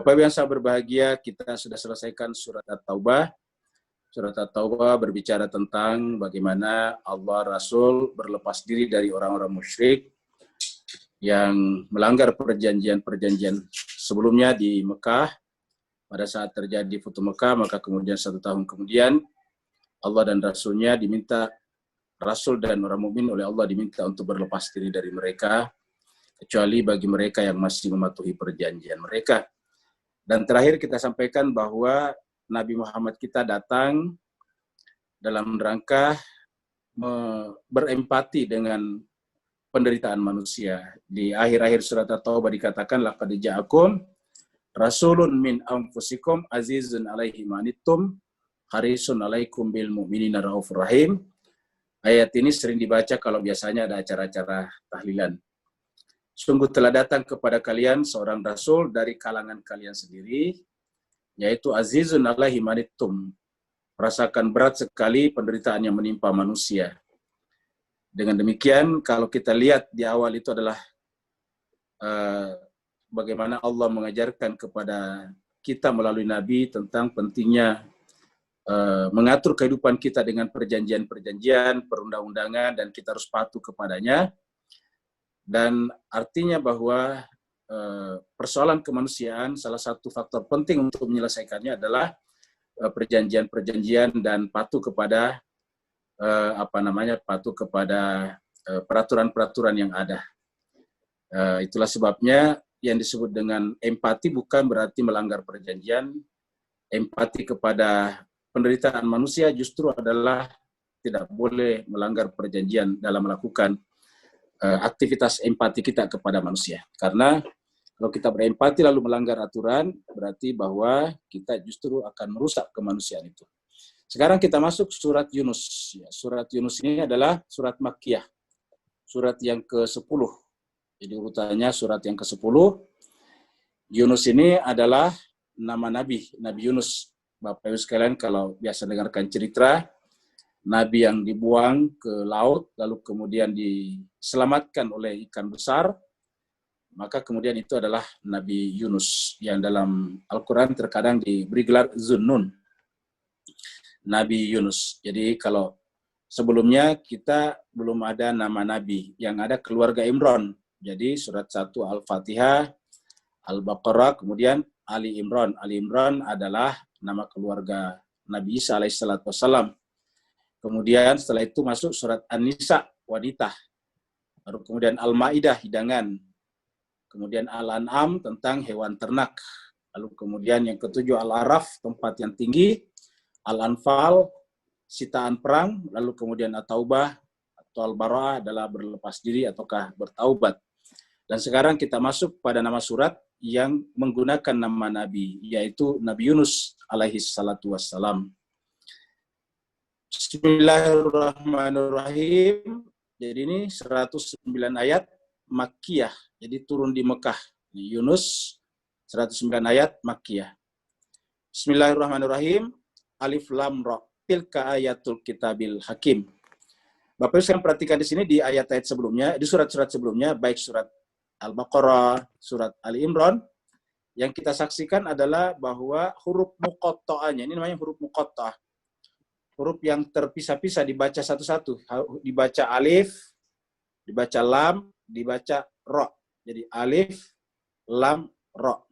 Bapak Ibu yang sangat berbahagia, kita sudah selesaikan surat At-Taubah. Surat At-Taubah berbicara tentang bagaimana Allah Rasul berlepas diri dari orang-orang musyrik yang melanggar perjanjian-perjanjian sebelumnya di Mekah. Pada saat terjadi Futuh Mekah, maka kemudian 1 tahun kemudian Allah dan Rasulnya diminta, Rasul dan orang mukmin oleh Allah diminta untuk berlepas diri dari mereka, kecuali bagi mereka yang masih mematuhi perjanjian mereka. Dan terakhir kita sampaikan bahwa Nabi Muhammad kita datang dalam rangka berempati dengan penderitaan manusia. Di akhir-akhir surat At-Taubah dikatakan, laqad ja'akum rasulun min anfusikum azizun alaihi manittum harisun alaikum bil mu'minina raufur rahim. Ayat ini sering dibaca kalau biasanya ada acara-acara tahlilan. Sungguh telah datang kepada kalian seorang rasul dari kalangan kalian sendiri, yaitu azizun alaihi manittum, merasakan berat sekali penderitaan yang menimpa manusia. Dengan demikian, kalau kita lihat di awal itu adalah bagaimana Allah mengajarkan kepada kita melalui Nabi tentang pentingnya mengatur kehidupan kita dengan perjanjian-perjanjian, perundang-undangan, dan kita harus patuh kepadanya. Dan artinya bahwa persoalan kemanusiaan, salah satu faktor penting untuk menyelesaikannya adalah perjanjian-perjanjian dan patuh kepada patuh kepada peraturan-peraturan yang ada. Itulah sebabnya yang disebut dengan empati bukan berarti melanggar perjanjian. Empati kepada penderitaan manusia justru adalah tidak boleh melanggar perjanjian dalam melakukan aktivitas empati kita kepada manusia. Karena kalau kita berempati lalu melanggar aturan, berarti bahwa kita justru akan merusak kemanusiaan itu. Sekarang kita masuk surat Yunus. Surat Yunus ini adalah surat Makkiyah, surat yang ke-10. Jadi urutannya surat yang ke-10. Yunus ini adalah nama Nabi Yunus. Bapak Ibu sekalian, kalau biasa dengarkan cerita, Nabi yang dibuang ke laut, lalu kemudian diselamatkan oleh ikan besar, maka kemudian itu adalah Nabi Yunus, yang dalam Al-Quran terkadang diberi gelar Zunnun, Nabi Yunus. Jadi kalau sebelumnya kita belum ada nama Nabi, yang ada keluarga Imran. Jadi surat 1 Al-Fatihah, Al-Baqarah, kemudian Ali Imran. Ali Imran adalah nama keluarga Nabi Isa alaihissalatu wassalam. Kemudian setelah itu masuk surat An-Nisa, wanita. Baru kemudian Al-Ma'idah, hidangan. Kemudian Al-An'am, tentang hewan ternak. Lalu kemudian yang ke-7 Al-Araf, tempat yang tinggi. Al-Anfal, sitaan perang. Lalu kemudian At-Taubah atau Al-Bara'ah adalah berlepas diri ataukah bertaubat. Dan sekarang kita masuk pada nama surat yang menggunakan nama Nabi, yaitu Nabi Yunus alaihi salatu wassalam. Bismillahirrahmanirrahim. Jadi ini 109 ayat Makkiyah, jadi turun di Mekah. Yunus 109 ayat Makkiyah. Bismillahirrahmanirrahim. Alif Lam Ra. Tilka ayatul kitabil hakim. Bapak Ibu sekalian perhatikan di sini di ayat-ayat sebelumnya, di surat-surat sebelumnya, baik surat Al-Baqarah, surat Ali Imran, yang kita saksikan adalah bahwa huruf muqatta'ahnya, ini namanya huruf muqatta'ah. Huruf yang terpisah-pisah dibaca satu-satu. Dibaca alif, dibaca lam, dibaca ro. Jadi alif, lam, ro.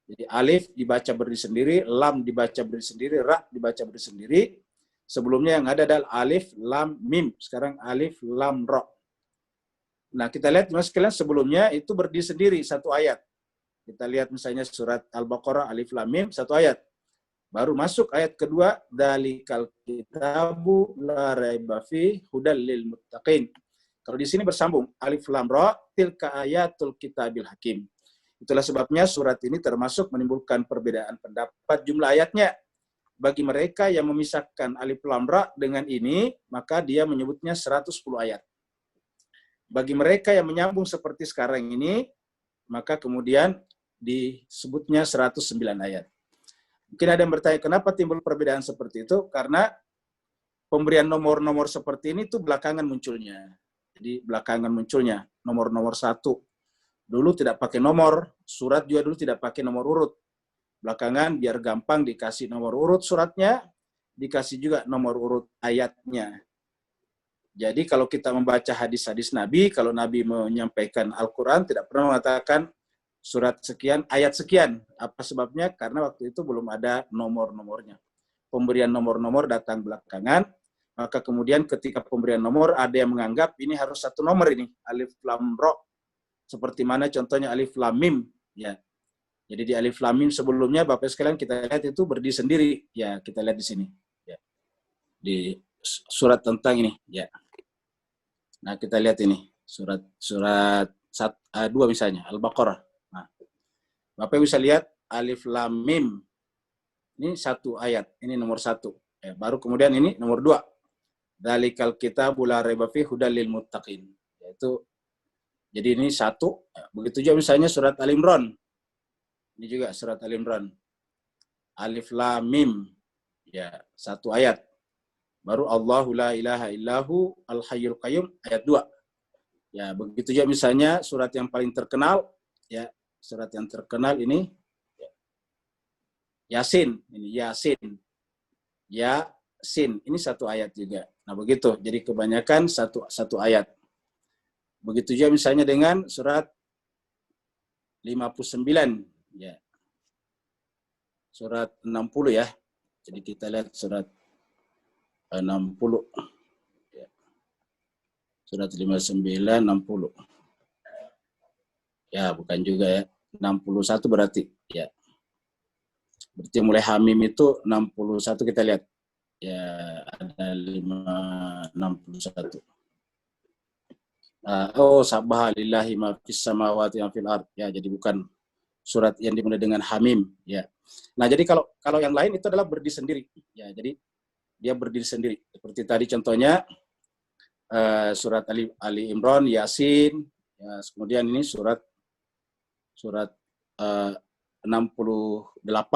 Jadi alif dibaca berdiri sendiri, lam dibaca berdiri sendiri, ra dibaca berdiri sendiri. Sebelumnya yang ada adalah alif, lam, mim. Sekarang alif, lam, ro. Nah, kita lihat mas sekalian sebelumnya itu berdiri sendiri satu ayat. Kita lihat misalnya surat Al-Baqarah alif lam mim satu ayat. Baru masuk ayat kedua, dalikal kitabu la raiba fi hudal lil muttaqin. Kalau di sini bersambung alif lam ra tilka ayatul kitabil hakim. Itulah sebabnya surat ini termasuk menimbulkan perbedaan pendapat jumlah ayatnya. Bagi mereka yang memisahkan alif lam ra dengan ini, maka dia menyebutnya 110 ayat. Bagi mereka yang menyambung seperti sekarang ini, maka kemudian disebutnya 109 ayat. Mungkin ada yang bertanya, kenapa timbul perbedaan seperti itu? Karena pemberian nomor-nomor seperti ini itu belakangan munculnya. Jadi belakangan munculnya nomor-nomor 1. Dulu tidak pakai nomor, surat juga dulu tidak pakai nomor urut. belakangan biar gampang dikasih nomor urut suratnya, dikasih juga nomor urut ayatnya. Jadi kalau kita membaca hadis-hadis Nabi, kalau Nabi menyampaikan Al-Quran, tidak pernah mengatakan surat sekian, ayat sekian. Apa sebabnya? Karena waktu itu belum ada nomor-nomornya. Pemberian nomor-nomor datang belakangan, maka kemudian ketika pemberian nomor, ada yang menganggap ini harus satu nomor ini, alif lam ro. Seperti mana contohnya alif lam mim. Ya. Jadi di alif lam mim sebelumnya, Bapak sekalian kita lihat itu berdiri sendiri. Ya, kita lihat di sini. Ya. Di surat tentang ini. Ya. Nah, kita lihat ini. Surat 2 misalnya, Al-Baqarah. Nah, Bapak bisa lihat alif lam mim. Ini satu ayat. Ini nomor 1. Ya, baru kemudian ini nomor 2. Dzalikal kitabu la raiba fihi hudal lil muttaqin. Yaitu jadi ini 1. Begitu juga misalnya surat Al-Imran. Ini juga surat Al-Imran. Alif lam mim. Ya, 1 ayat. Baru Allahu la ilaha illahu al-hayyul qayyum ayat 2. Ya, begitu juga misalnya surat yang paling terkenal, ya, surat yang terkenal ini Yasin, ini Yasin. Yasin, ini 1 ayat juga. Nah, begitu. Jadi kebanyakan satu ayat. Begitu juga misalnya dengan surat 59, ya. Surat 60 ya. Jadi kita lihat surat 60. Ya. Surat 59, 60. Ya, bukan juga ya. 61 berarti. Ya. Berarti mulai Hamim itu 61 kita lihat. Ya, ada 61. Sabbaha lillahi ma fis samawati wa fil ard. Ya, jadi bukan surat yang dimulai dengan Hamim. Ya. Nah, jadi kalau yang lain itu adalah berdiri sendiri. Ya, jadi dia berdiri sendiri. Seperti tadi contohnya surat Ali Imran, Yasin, ya, kemudian ini surat 68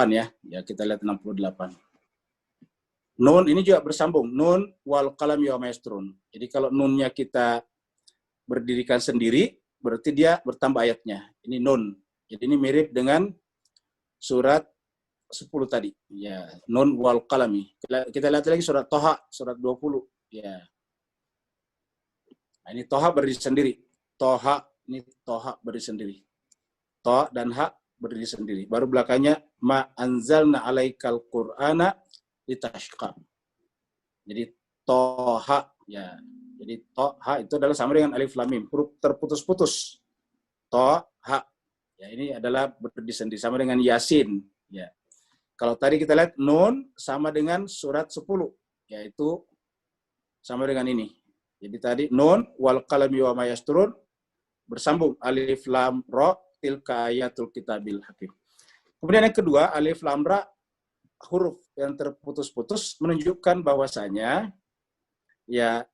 ya. Ya, kita lihat 68. Nun ini juga bersambung. Nun wal qalami wa ma yasturun. Jadi kalau nunnya kita berdirikan sendiri, berarti dia bertambah ayatnya. Ini nun. Jadi ini mirip dengan surat 10 tadi. Ya, nun wal qalami. Kita lihat lagi surat Toha, surat 20. Ya. Nah, ini Toha berdiri sendiri. Ini Toha berdiri sendiri. To dan ha berdiri sendiri. Baru belakangnya ma anzalna alaikal qur'ana litashqa. Jadi Toha ya. Jadi Toha itu adalah sama dengan alif lam mim, huruf terputus-putus. Toha. Ya, ini adalah berdiri sendiri sama dengan Yasin, ya. Kalau tadi kita lihat Nun sama dengan surat 10, yaitu sama dengan ini. Jadi tadi Nun wal qalami wa ma yasturun bersambung alif lam ra tilka ayatul kitabil hakim. Kemudian yang kedua, alif lam ra, huruf yang terputus-putus menunjukkan bahwasanya ya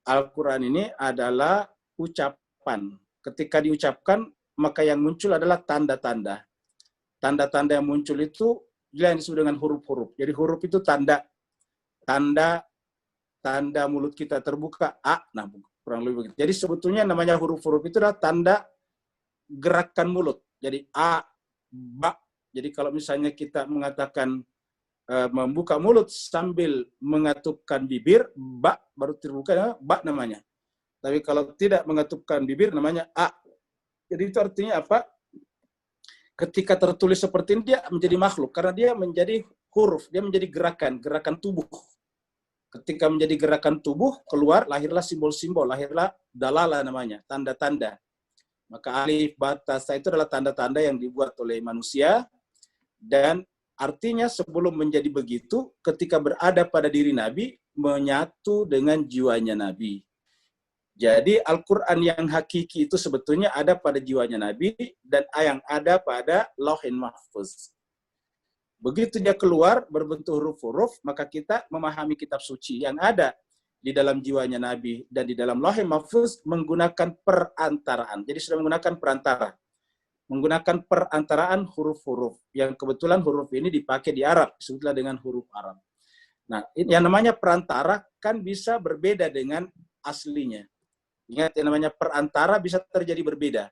Al-Qur'an ini adalah ucapan. Ketika diucapkan maka yang muncul adalah tanda-tanda. Tanda-tanda yang muncul itu yang disebut dengan huruf-huruf. Jadi huruf itu tanda mulut kita terbuka a, nah kurang lebih begitu. Jadi sebetulnya namanya huruf-huruf itu adalah tanda gerakan mulut. Jadi a, ba. Jadi kalau misalnya kita mengatakan membuka mulut sambil mengatupkan bibir, ba baru terbuka, ba namanya. Tapi kalau tidak mengatupkan bibir namanya a. Jadi itu artinya apa? Ketika tertulis seperti ini dia menjadi makhluk karena dia menjadi huruf, dia menjadi gerakan tubuh. Ketika menjadi gerakan tubuh, keluar lahirlah simbol-simbol, lahirlah dalala namanya, tanda-tanda. Maka alif, ba, ta, sa itu adalah tanda-tanda yang dibuat oleh manusia dan artinya sebelum menjadi begitu, ketika berada pada diri Nabi, menyatu dengan jiwanya Nabi. Jadi Al-Quran yang hakiki itu sebetulnya ada pada jiwanya Nabi dan yang ada pada Lauhin Mahfuz. Begitu dia keluar berbentuk huruf-huruf, maka kita memahami kitab suci yang ada di dalam jiwanya Nabi dan di dalam Lauhin Mahfuz menggunakan perantaraan. Jadi sudah menggunakan perantara. Menggunakan perantaraan huruf-huruf. Yang kebetulan huruf ini dipakai di Arab, disebutlah dengan huruf Arab. Nah, yang namanya perantara kan bisa berbeda dengan aslinya. Ingat, yang namanya perantara bisa terjadi berbeda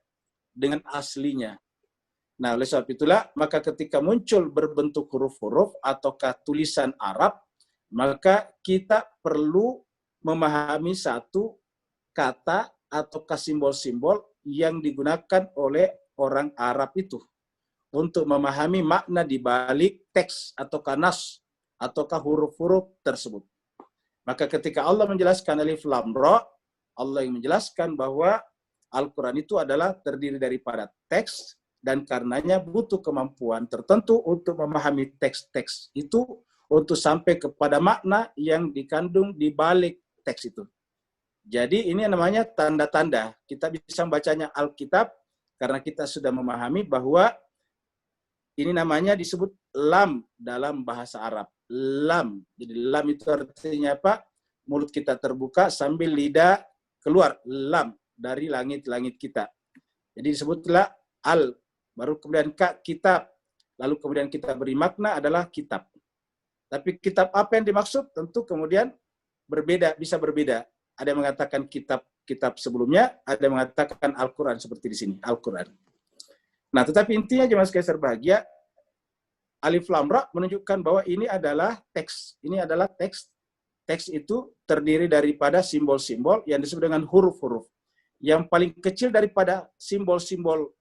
dengan aslinya. Nah, oleh sebab itulah, maka ketika muncul berbentuk huruf-huruf ataukah tulisan Arab, maka kita perlu memahami satu kata ataukah simbol-simbol yang digunakan oleh orang Arab itu untuk memahami makna di balik teks ataukah nas ataukah huruf-huruf tersebut. Maka ketika Allah menjelaskan alif lam ra, Allah yang menjelaskan bahwa Al-Quran itu adalah terdiri daripada teks, dan karenanya butuh kemampuan tertentu untuk memahami teks-teks itu untuk sampai kepada makna yang dikandung di balik teks itu. Jadi ini namanya tanda-tanda. Kita bisa membacanya Alkitab karena kita sudah memahami bahwa ini namanya disebut lam dalam bahasa Arab. Lam. Jadi lam itu artinya apa? Mulut kita terbuka sambil lidah keluar. Lam dari langit-langit kita. Jadi disebutlah al. Baru kemudian ka, kitab. Lalu kemudian kita beri makna adalah kitab. Tapi kitab apa yang dimaksud? Tentu kemudian berbeda, bisa berbeda. Ada yang mengatakan kitab sebelumnya, ada yang mengatakan Al-Quran seperti di sini, Al-Quran. Nah, tetapi intinya jemaah sekalian berbahagia, alif lam ra menunjukkan bahwa ini adalah teks. Ini adalah teks. Teks itu terdiri daripada simbol-simbol yang disebut dengan huruf-huruf. Yang paling kecil daripada simbol-simbol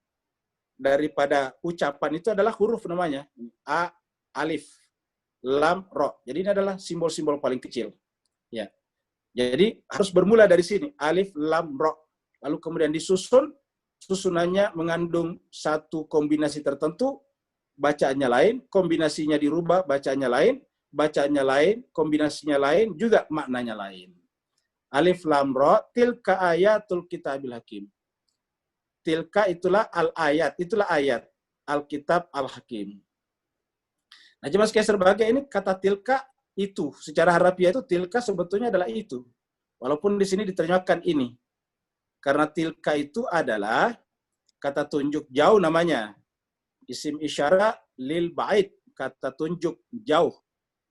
daripada ucapan itu adalah huruf namanya. A, alif, lam, ra. Jadi ini adalah simbol-simbol paling kecil. Ya. Jadi harus bermula dari sini. Alif, lam, ra. Lalu kemudian disusun. Susunannya mengandung satu kombinasi tertentu. Bacaannya lain. Kombinasinya dirubah. Bacaannya lain. Bacaannya lain. Kombinasinya lain. Juga maknanya lain. Alif, lam, ra. Tilka ayatul kitabil hakim. Tilka itulah al-ayat, itulah ayat. Alkitab al-hakim. Nah, jemaah sekalian berbahagia, ini kata tilka itu. Secara harafiah itu tilka sebetulnya adalah itu. Walaupun di sini diterjemahkan ini. Karena tilka itu adalah kata tunjuk jauh namanya. Isim isyara lil ba'id, kata tunjuk jauh.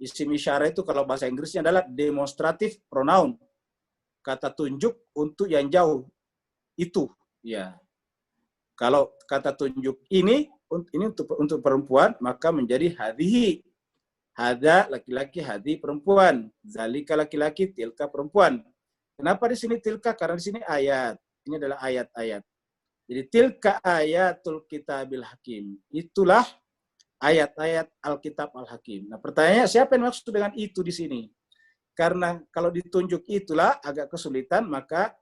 Isim isyara itu kalau bahasa Inggrisnya adalah demonstrative pronoun. Kata tunjuk untuk yang jauh. Itu, ya. Kalau kata tunjuk ini untuk perempuan, maka menjadi hadhihi. Hada laki-laki, hadi perempuan. Zalika laki-laki, tilka perempuan. Kenapa di sini tilka? Karena di sini ayat. Ini adalah ayat-ayat. Jadi tilka ayatul kitabil hakim. Itulah ayat-ayat Alkitab Al-Hakim. Nah, pertanyaannya siapa yang maksud dengan itu di sini? Karena kalau ditunjuk itulah agak kesulitan, maka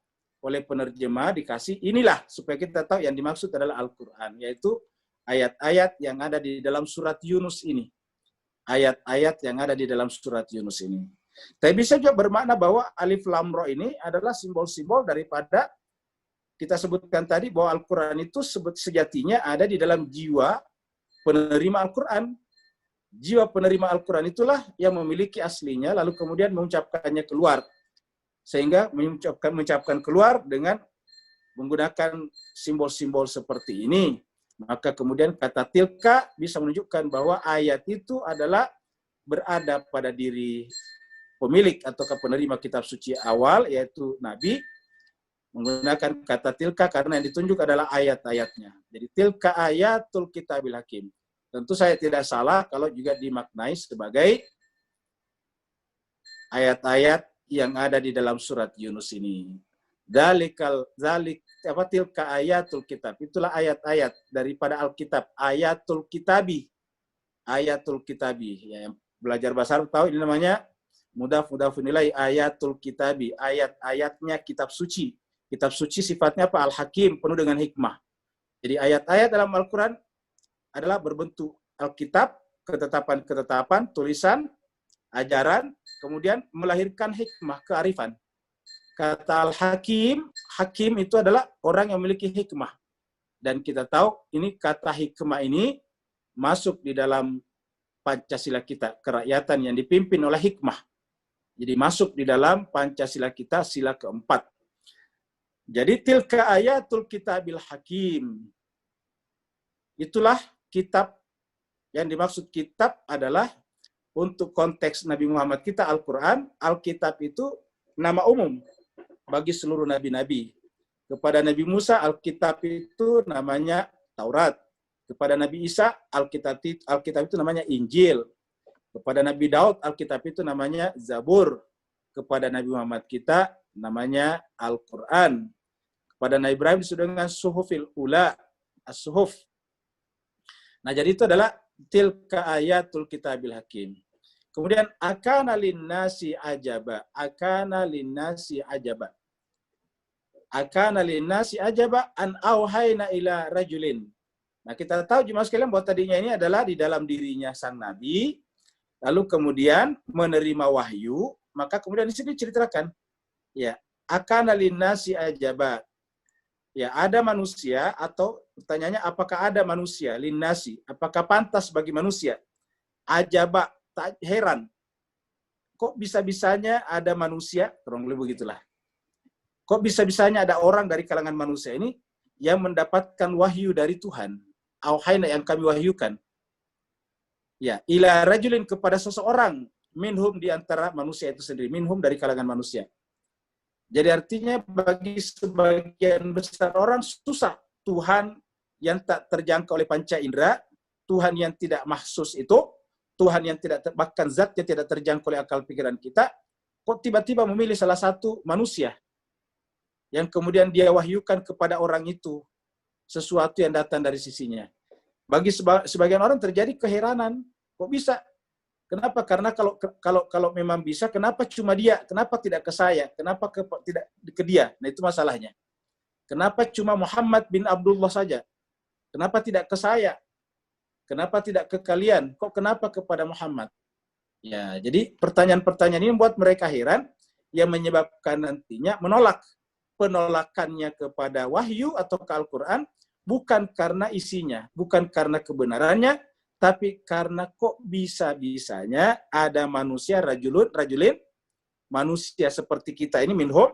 oleh penerjemah dikasih inilah supaya kita tahu yang dimaksud adalah Al-Quran, yaitu ayat-ayat yang ada di dalam surat Yunus ini. Ayat-ayat yang ada di dalam surat Yunus ini. Tapi bisa juga bermakna bahwa alif lam ra ini adalah simbol-simbol daripada kita sebutkan tadi bahwa Al-Quran itu sejatinya ada di dalam jiwa penerima Al-Quran. Jiwa penerima Al-Quran itulah yang memiliki aslinya lalu kemudian mengucapkannya keluar. Sehingga mengucapkan keluar dengan menggunakan simbol-simbol seperti ini. Maka kemudian kata tilka bisa menunjukkan bahwa ayat itu adalah berada pada diri pemilik atau penerima kitab suci awal, yaitu Nabi, menggunakan kata tilka karena yang ditunjuk adalah ayat-ayatnya. Jadi tilka ayatul kitabil hakim. Tentu saya tidak salah kalau juga dimaknai sebagai ayat-ayat yang ada di dalam surat Yunus ini. Tilka ayatul kitab. Itulah ayat-ayat daripada Alkitab. Ayatul kitabi. Ayatul kitabi. Ya, yang belajar bahasa Arab tahu ini namanya mudhaf-mudhafun ilaih, ayatul kitabi. Ayat-ayatnya kitab suci. Kitab suci sifatnya apa? Al-Hakim, penuh dengan hikmah. Jadi ayat-ayat dalam Al-Quran adalah berbentuk Alkitab, ketetapan-ketetapan, tulisan, ajaran, kemudian melahirkan hikmah, kearifan. Kata Al-Hakim, hakim itu adalah orang yang memiliki hikmah. Dan kita tahu ini kata hikmah ini masuk di dalam Pancasila kita, kerakyatan yang dipimpin oleh hikmah. Jadi masuk di dalam Pancasila kita, sila keempat. Jadi tilka ayatul kitabil hakim. Itulah kitab, yang dimaksud kitab adalah untuk konteks Nabi Muhammad kita Al-Quran, Alkitab itu nama umum bagi seluruh nabi-nabi. Kepada Nabi Musa, Alkitab itu namanya Taurat. Kepada Nabi Isa, Alkitab itu namanya Injil. Kepada Nabi Daud, Alkitab itu namanya Zabur. Kepada Nabi Muhammad kita, namanya Al-Quran. Kepada Nabi Ibrahim disebut dengan Suhufil Ula, As-Suhuf. Nah, jadi itu adalah tilka ayatul kitabil hakim. Kemudian, akana linnasi ajaba. Akana linnasi ajaba. Akana linnasi ajaba an auhayna ila rajulin. Nah, kita tahu jemaah sekalian bahwa tadinya ini adalah di dalam dirinya sang nabi, lalu kemudian menerima wahyu, maka kemudian di sini diceritakan, ya, akana linnasi ajaba. Ya, ada manusia, atau pertanyaannya apakah ada manusia linnasi? Apakah pantas bagi manusia? Ajaba, heran. Kok bisa-bisanya ada manusia? Kurang lebih begitulah. Kok bisa-bisanya ada orang dari kalangan manusia ini yang mendapatkan wahyu dari Tuhan? Auhayna, yang kami wahyukan. Ya, ila rajulin, kepada seseorang, minhum, di antara manusia itu sendiri, minhum, dari kalangan manusia. Jadi artinya bagi sebagian besar orang susah Tuhan yang tak terjangkau oleh panca indera, Tuhan yang tidak mahsus itu, Tuhan yang tidak, bahkan zat yang tidak terjangkau oleh akal pikiran kita, kok tiba-tiba memilih salah satu manusia yang kemudian dia wahyukan kepada orang itu sesuatu yang datang dari sisinya. Bagi sebagian orang terjadi keheranan, kok bisa? Kenapa? Karena kalau memang bisa, kenapa cuma dia? Kenapa tidak ke saya? Kenapa tidak ke dia? Nah, itu masalahnya. Kenapa cuma Muhammad bin Abdullah saja? Kenapa tidak ke saya? Kenapa tidak ke kalian? Kok kenapa kepada Muhammad? Ya, jadi pertanyaan-pertanyaan ini membuat mereka heran, yang menyebabkan nantinya menolak. Penolakannya kepada wahyu atau ke Al-Quran bukan karena isinya, bukan karena kebenarannya, tapi karena kok bisa-bisanya ada manusia, rajulin, manusia seperti kita ini, minhum,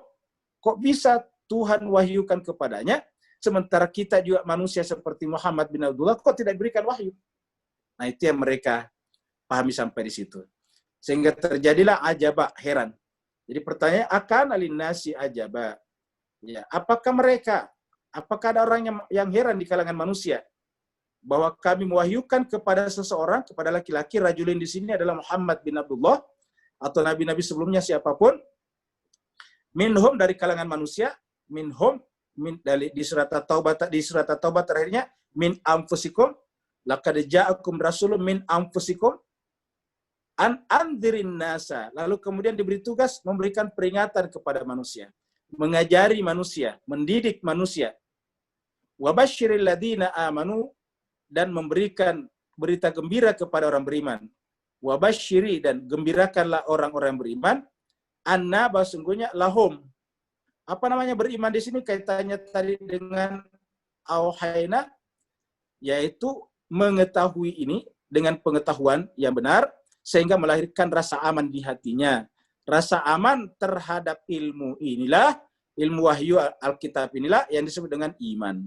kok bisa Tuhan wahyukan kepadanya, sementara kita juga manusia seperti Muhammad bin Abdullah, kok tidak diberikan wahyu? Nah, itu yang mereka pahami sampai di situ. Sehingga terjadilah ajaba, heran. Jadi pertanyaan, akan alinnasi ajaba. Ya, apakah ada orang yang heran di kalangan manusia bahwa kami mewahyukan kepada seseorang, kepada laki-laki, rajulin di sini adalah Muhammad bin Abdullah atau nabi-nabi sebelumnya siapapun, minhum, dari kalangan manusia, minhum, di surat At-Taubah terakhirnya, min anfusikum, laqad ja'akum rasulun min anfusikum an andzirin nasa. Lalu kemudian diberi tugas memberikan peringatan kepada manusia, mengajari manusia, mendidik manusia. Wabasyiril ladina amanu, dan memberikan berita gembira kepada orang beriman. Wabasyiri, dan gembirakanlah orang-orang beriman. Anna, sesungguhnya, lahum. Apa namanya beriman di sini kaitannya tadi dengan auhayna, yaitu mengetahui ini dengan pengetahuan yang benar, sehingga melahirkan rasa aman di hatinya. Rasa aman terhadap ilmu inilah, ilmu wahyu Alkitab inilah yang disebut dengan iman.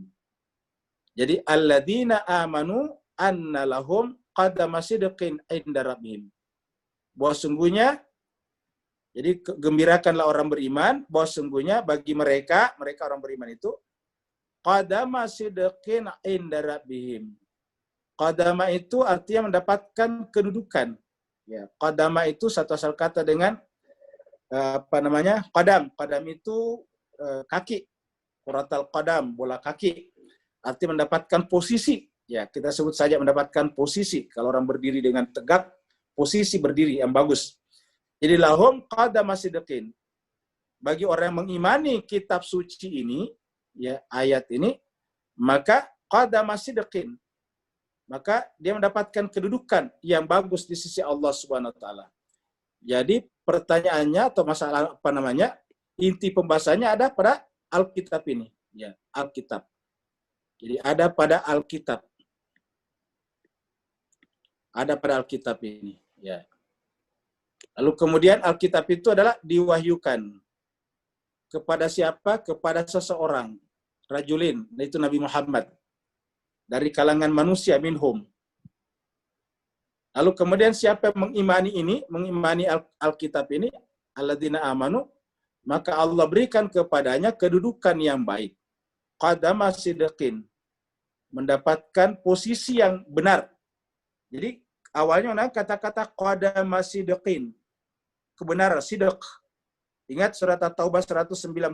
Jadi alladzina amanu anna lahum qadama sidqin inda rabbihim. Bahwa sungguhnya, jadi gembirakanlah orang beriman, bahwa sungguhnya bagi mereka orang beriman itu, qadama sidqin inda rabbihim. Qadama itu artinya mendapatkan kedudukan. Ya, qadama itu satu asal kata dengan qadam. Qadam itu kaki. Quratal qadam, bola kaki. Artinya mendapatkan posisi. Ya, kita sebut saja mendapatkan posisi. Kalau orang berdiri dengan tegak, posisi berdiri yang bagus. Jadi lahum qadama sidqin. Bagi orang yang mengimani kitab suci ini, ya, ayat ini, maka qadama sidqin. Maka dia mendapatkan kedudukan yang bagus di sisi Allah Subhanahu wa taala. Jadi pertanyaannya atau masalah inti pembahasannya ada pada Alkitab ini, ya, Alkitab. Jadi ada pada Alkitab. Ada pada Alkitab ini, ya. Lalu kemudian Alkitab itu adalah diwahyukan kepada siapa? Kepada seseorang, rajulin, yaitu Nabi Muhammad, dari kalangan manusia, minhum. Lalu kemudian siapa yang mengimani Alkitab ini, alladzina amanu, maka Allah berikan kepadanya kedudukan yang baik. Qadama sidqin. mendapatkan posisi yang benar. Jadi awalnya kata-kata qadama sidqin, kebenaran, sidq. Ingat surat At-Taubah 119,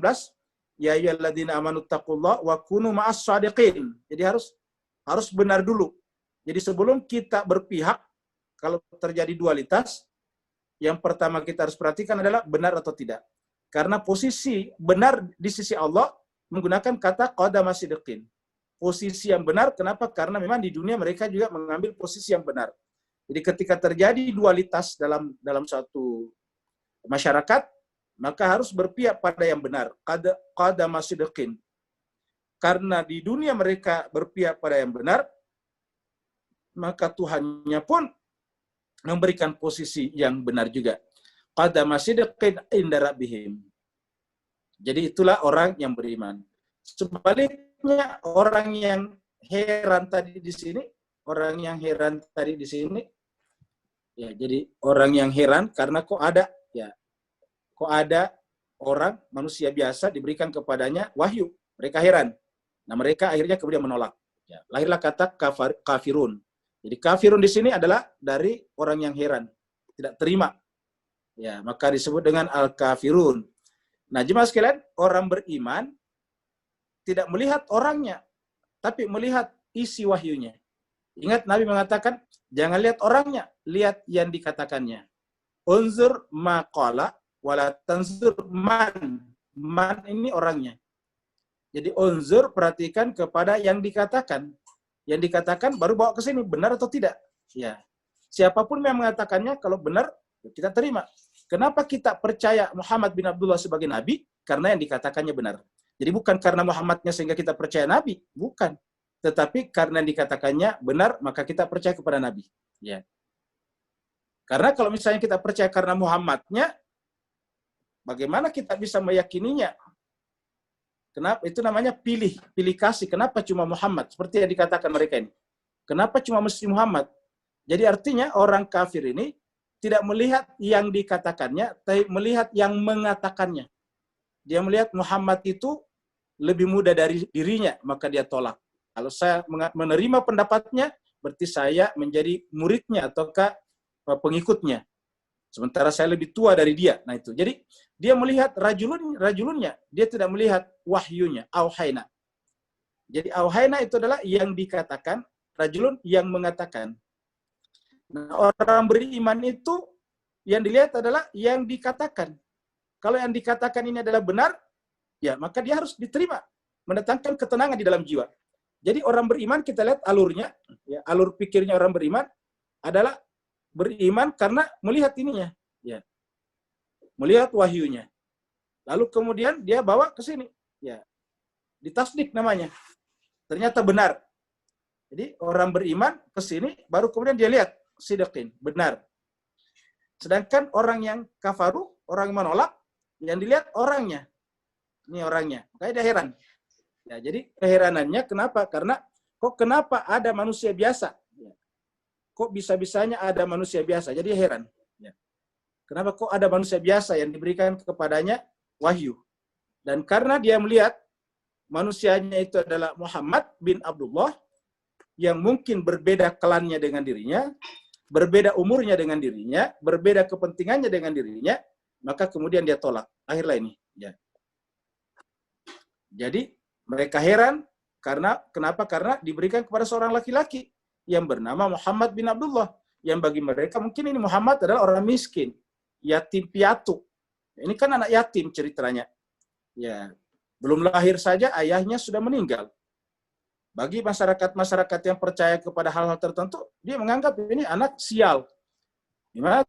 ya ayyuhalladzina amanu taqullaha wa kunu ma'as shadiqin. Jadi harus benar dulu. Jadi sebelum kita berpihak, kalau terjadi dualitas, yang pertama kita harus perhatikan adalah benar atau tidak. Karena posisi benar di sisi Allah menggunakan kata qadama sidqin. Posisi yang benar, kenapa? Karena memang di dunia mereka juga mengambil posisi yang benar. Jadi ketika terjadi dualitas dalam suatu masyarakat, maka harus berpihak pada yang benar. Qadama sidqin. Karena di dunia mereka berpihak pada yang benar, maka Tuhannya pun memberikan posisi yang benar juga. Qadama sidqin inda rabbihim. Jadi itulah orang yang beriman. Sebaliknya orang yang heran tadi di sini, ya jadi orang yang heran karena kok ada orang manusia biasa diberikan kepadanya wahyu, mereka heran. Nah, mereka akhirnya kemudian menolak. Ya, lahirlah kata kafirun. Jadi kafirun di sini adalah dari orang yang heran, tidak terima. Ya, maka disebut dengan al-kafirun. Nah, jemaah sekalian, orang beriman tidak melihat orangnya, tapi melihat isi wahyunya. Ingat Nabi mengatakan, jangan lihat orangnya, lihat yang dikatakannya. Unzur ma qala wala tanzur man. Man ini orangnya. Jadi unzur, perhatikan kepada yang dikatakan. Yang dikatakan baru bawa ke sini, benar atau tidak. Ya. Siapapun yang mengatakannya, kalau benar, kita terima. Kenapa kita percaya Muhammad bin Abdullah sebagai Nabi? Karena yang dikatakannya benar. Jadi bukan karena Muhammadnya sehingga kita percaya Nabi. Bukan. Tetapi karena yang dikatakannya benar, maka kita percaya kepada Nabi. Ya. Karena kalau misalnya kita percaya karena Muhammadnya, bagaimana kita bisa meyakininya? Kenapa? Itu namanya pilih kasih. Kenapa cuma Muhammad? Seperti yang dikatakan mereka ini. Kenapa cuma mesti Muhammad? Jadi artinya orang kafir ini tidak melihat yang dikatakannya, tapi melihat yang mengatakannya. Dia melihat Muhammad itu lebih muda dari dirinya, maka dia tolak. Kalau saya menerima pendapatnya, berarti saya menjadi muridnya ataukah pengikutnya. Sementara saya lebih tua dari dia. Nah itu. Jadi dia melihat rajulunnya, dia tidak melihat wahyunya, auhayna. Jadi auhayna itu adalah yang dikatakan, rajulun yang mengatakan. Nah, orang beriman itu yang dilihat adalah yang dikatakan. Kalau yang dikatakan ini adalah benar, ya maka dia harus diterima, mendatangkan ketenangan di dalam jiwa. Jadi orang beriman kita lihat alurnya, ya, alur pikirnya orang beriman adalah beriman karena melihat ininya, ya, melihat wahyunya. Lalu kemudian dia bawa ke sini, ya, ditasdik namanya. Ternyata benar. Jadi orang beriman ke sini, baru kemudian dia lihat sidqin, benar. Sedangkan orang yang kafaru, orang yang menolak, yang dilihat orangnya. Ini orangnya. Makanya dia heran. Ya, jadi keheranannya kenapa? Karena kenapa ada manusia biasa? Ya. Kok bisa-bisanya ada manusia biasa? Jadi heran. Ya. Kenapa kok ada manusia biasa yang diberikan kepadanya wahyu? Dan karena dia melihat manusianya itu adalah Muhammad bin Abdullah, yang mungkin berbeda kelannya dengan dirinya, berbeda umurnya dengan dirinya, berbeda kepentingannya dengan dirinya, maka kemudian dia tolak. Akhirlah ini. Ya. Jadi mereka heran karena kenapa? Karena diberikan kepada seorang laki-laki yang bernama Muhammad bin Abdullah, yang bagi mereka mungkin ini Muhammad adalah orang miskin, yatim piatu. Ini kan anak yatim ceritanya. Ya, belum lahir saja ayahnya sudah meninggal. Bagi masyarakat yang percaya kepada hal-hal tertentu, dia menganggap ini anak sial. Gimana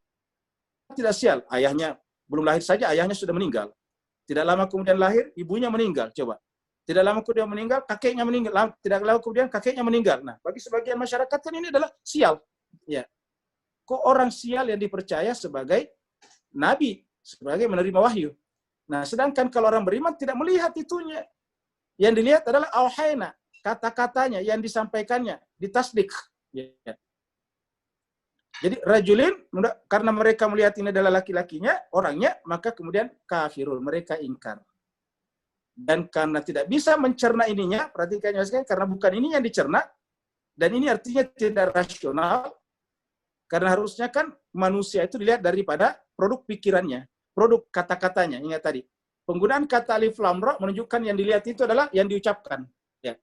tidak sial? Ayahnya belum lahir saja ayahnya sudah meninggal. Tidak lama kemudian lahir, ibunya meninggal. Coba. Tidak lama kemudian meninggal, kakeknya meninggal. Tidak lama kemudian kakeknya meninggal. Nah, bagi sebagian masyarakat kan ini adalah sial. Ya. Kok orang sial yang dipercaya sebagai nabi, sebagai menerima wahyu. Nah, sedangkan kalau orang beriman tidak melihat itunya. Yang dilihat adalah auhayna, kata-katanya yang disampaikannya, ditasdik. Ya. Jadi rajulin, karena mereka melihat ini adalah laki-lakinya, orangnya, maka kemudian kafirun, mereka ingkar. Dan karena tidak bisa mencerna ininya, perhatikan ya sekalian, karena bukan ini yang dicerna, dan ini artinya tidak rasional, karena harusnya kan manusia itu dilihat daripada produk pikirannya, produk kata-katanya. Ingat tadi, penggunaan kata alif lam ra menunjukkan yang dilihat itu adalah yang diucapkan. Ya.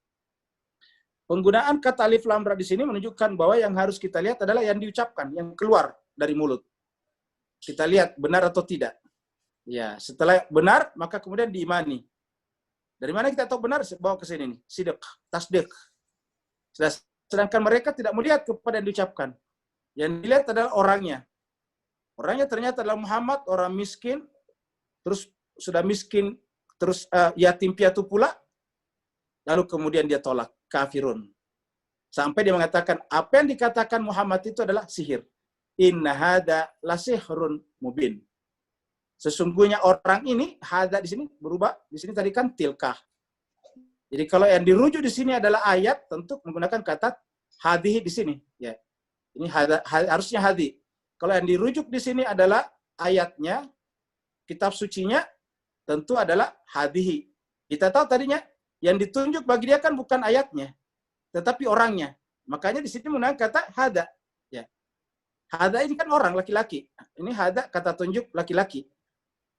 Penggunaan kata alif lam ra di sini menunjukkan bahwa yang harus kita lihat adalah yang diucapkan, yang keluar dari mulut. Kita lihat benar atau tidak. Ya, setelah benar maka kemudian diimani. Dari mana kita tahu benar? Bawa ke sini nih, sidq, tasdiq. Sedangkan mereka tidak melihat kepada yang diucapkan. Yang dilihat adalah orangnya. Orangnya ternyata adalah Muhammad, orang miskin, terus sudah miskin, terus yatim piatu pula, lalu kemudian dia tolak, kafirun. Sampai dia mengatakan, apa yang dikatakan Muhammad itu adalah sihir. Inna hada lasihrun mubin. Sesungguhnya orang ini, hada di sini berubah, di sini tadi kan tilkah. Jadi kalau yang dirujuk di sini adalah ayat, tentu menggunakan kata hadhi di sini. Ya, ini harusnya hadhi. Kalau yang dirujuk di sini adalah ayatnya, kitab sucinya, tentu adalah hadhi. Kita tahu tadinya yang ditunjuk bagi dia kan bukan ayatnya, tetapi orangnya. Makanya di sini menggunakan kata hada. Ya, hada ini kan orang laki-laki. Ini hada kata tunjuk laki-laki.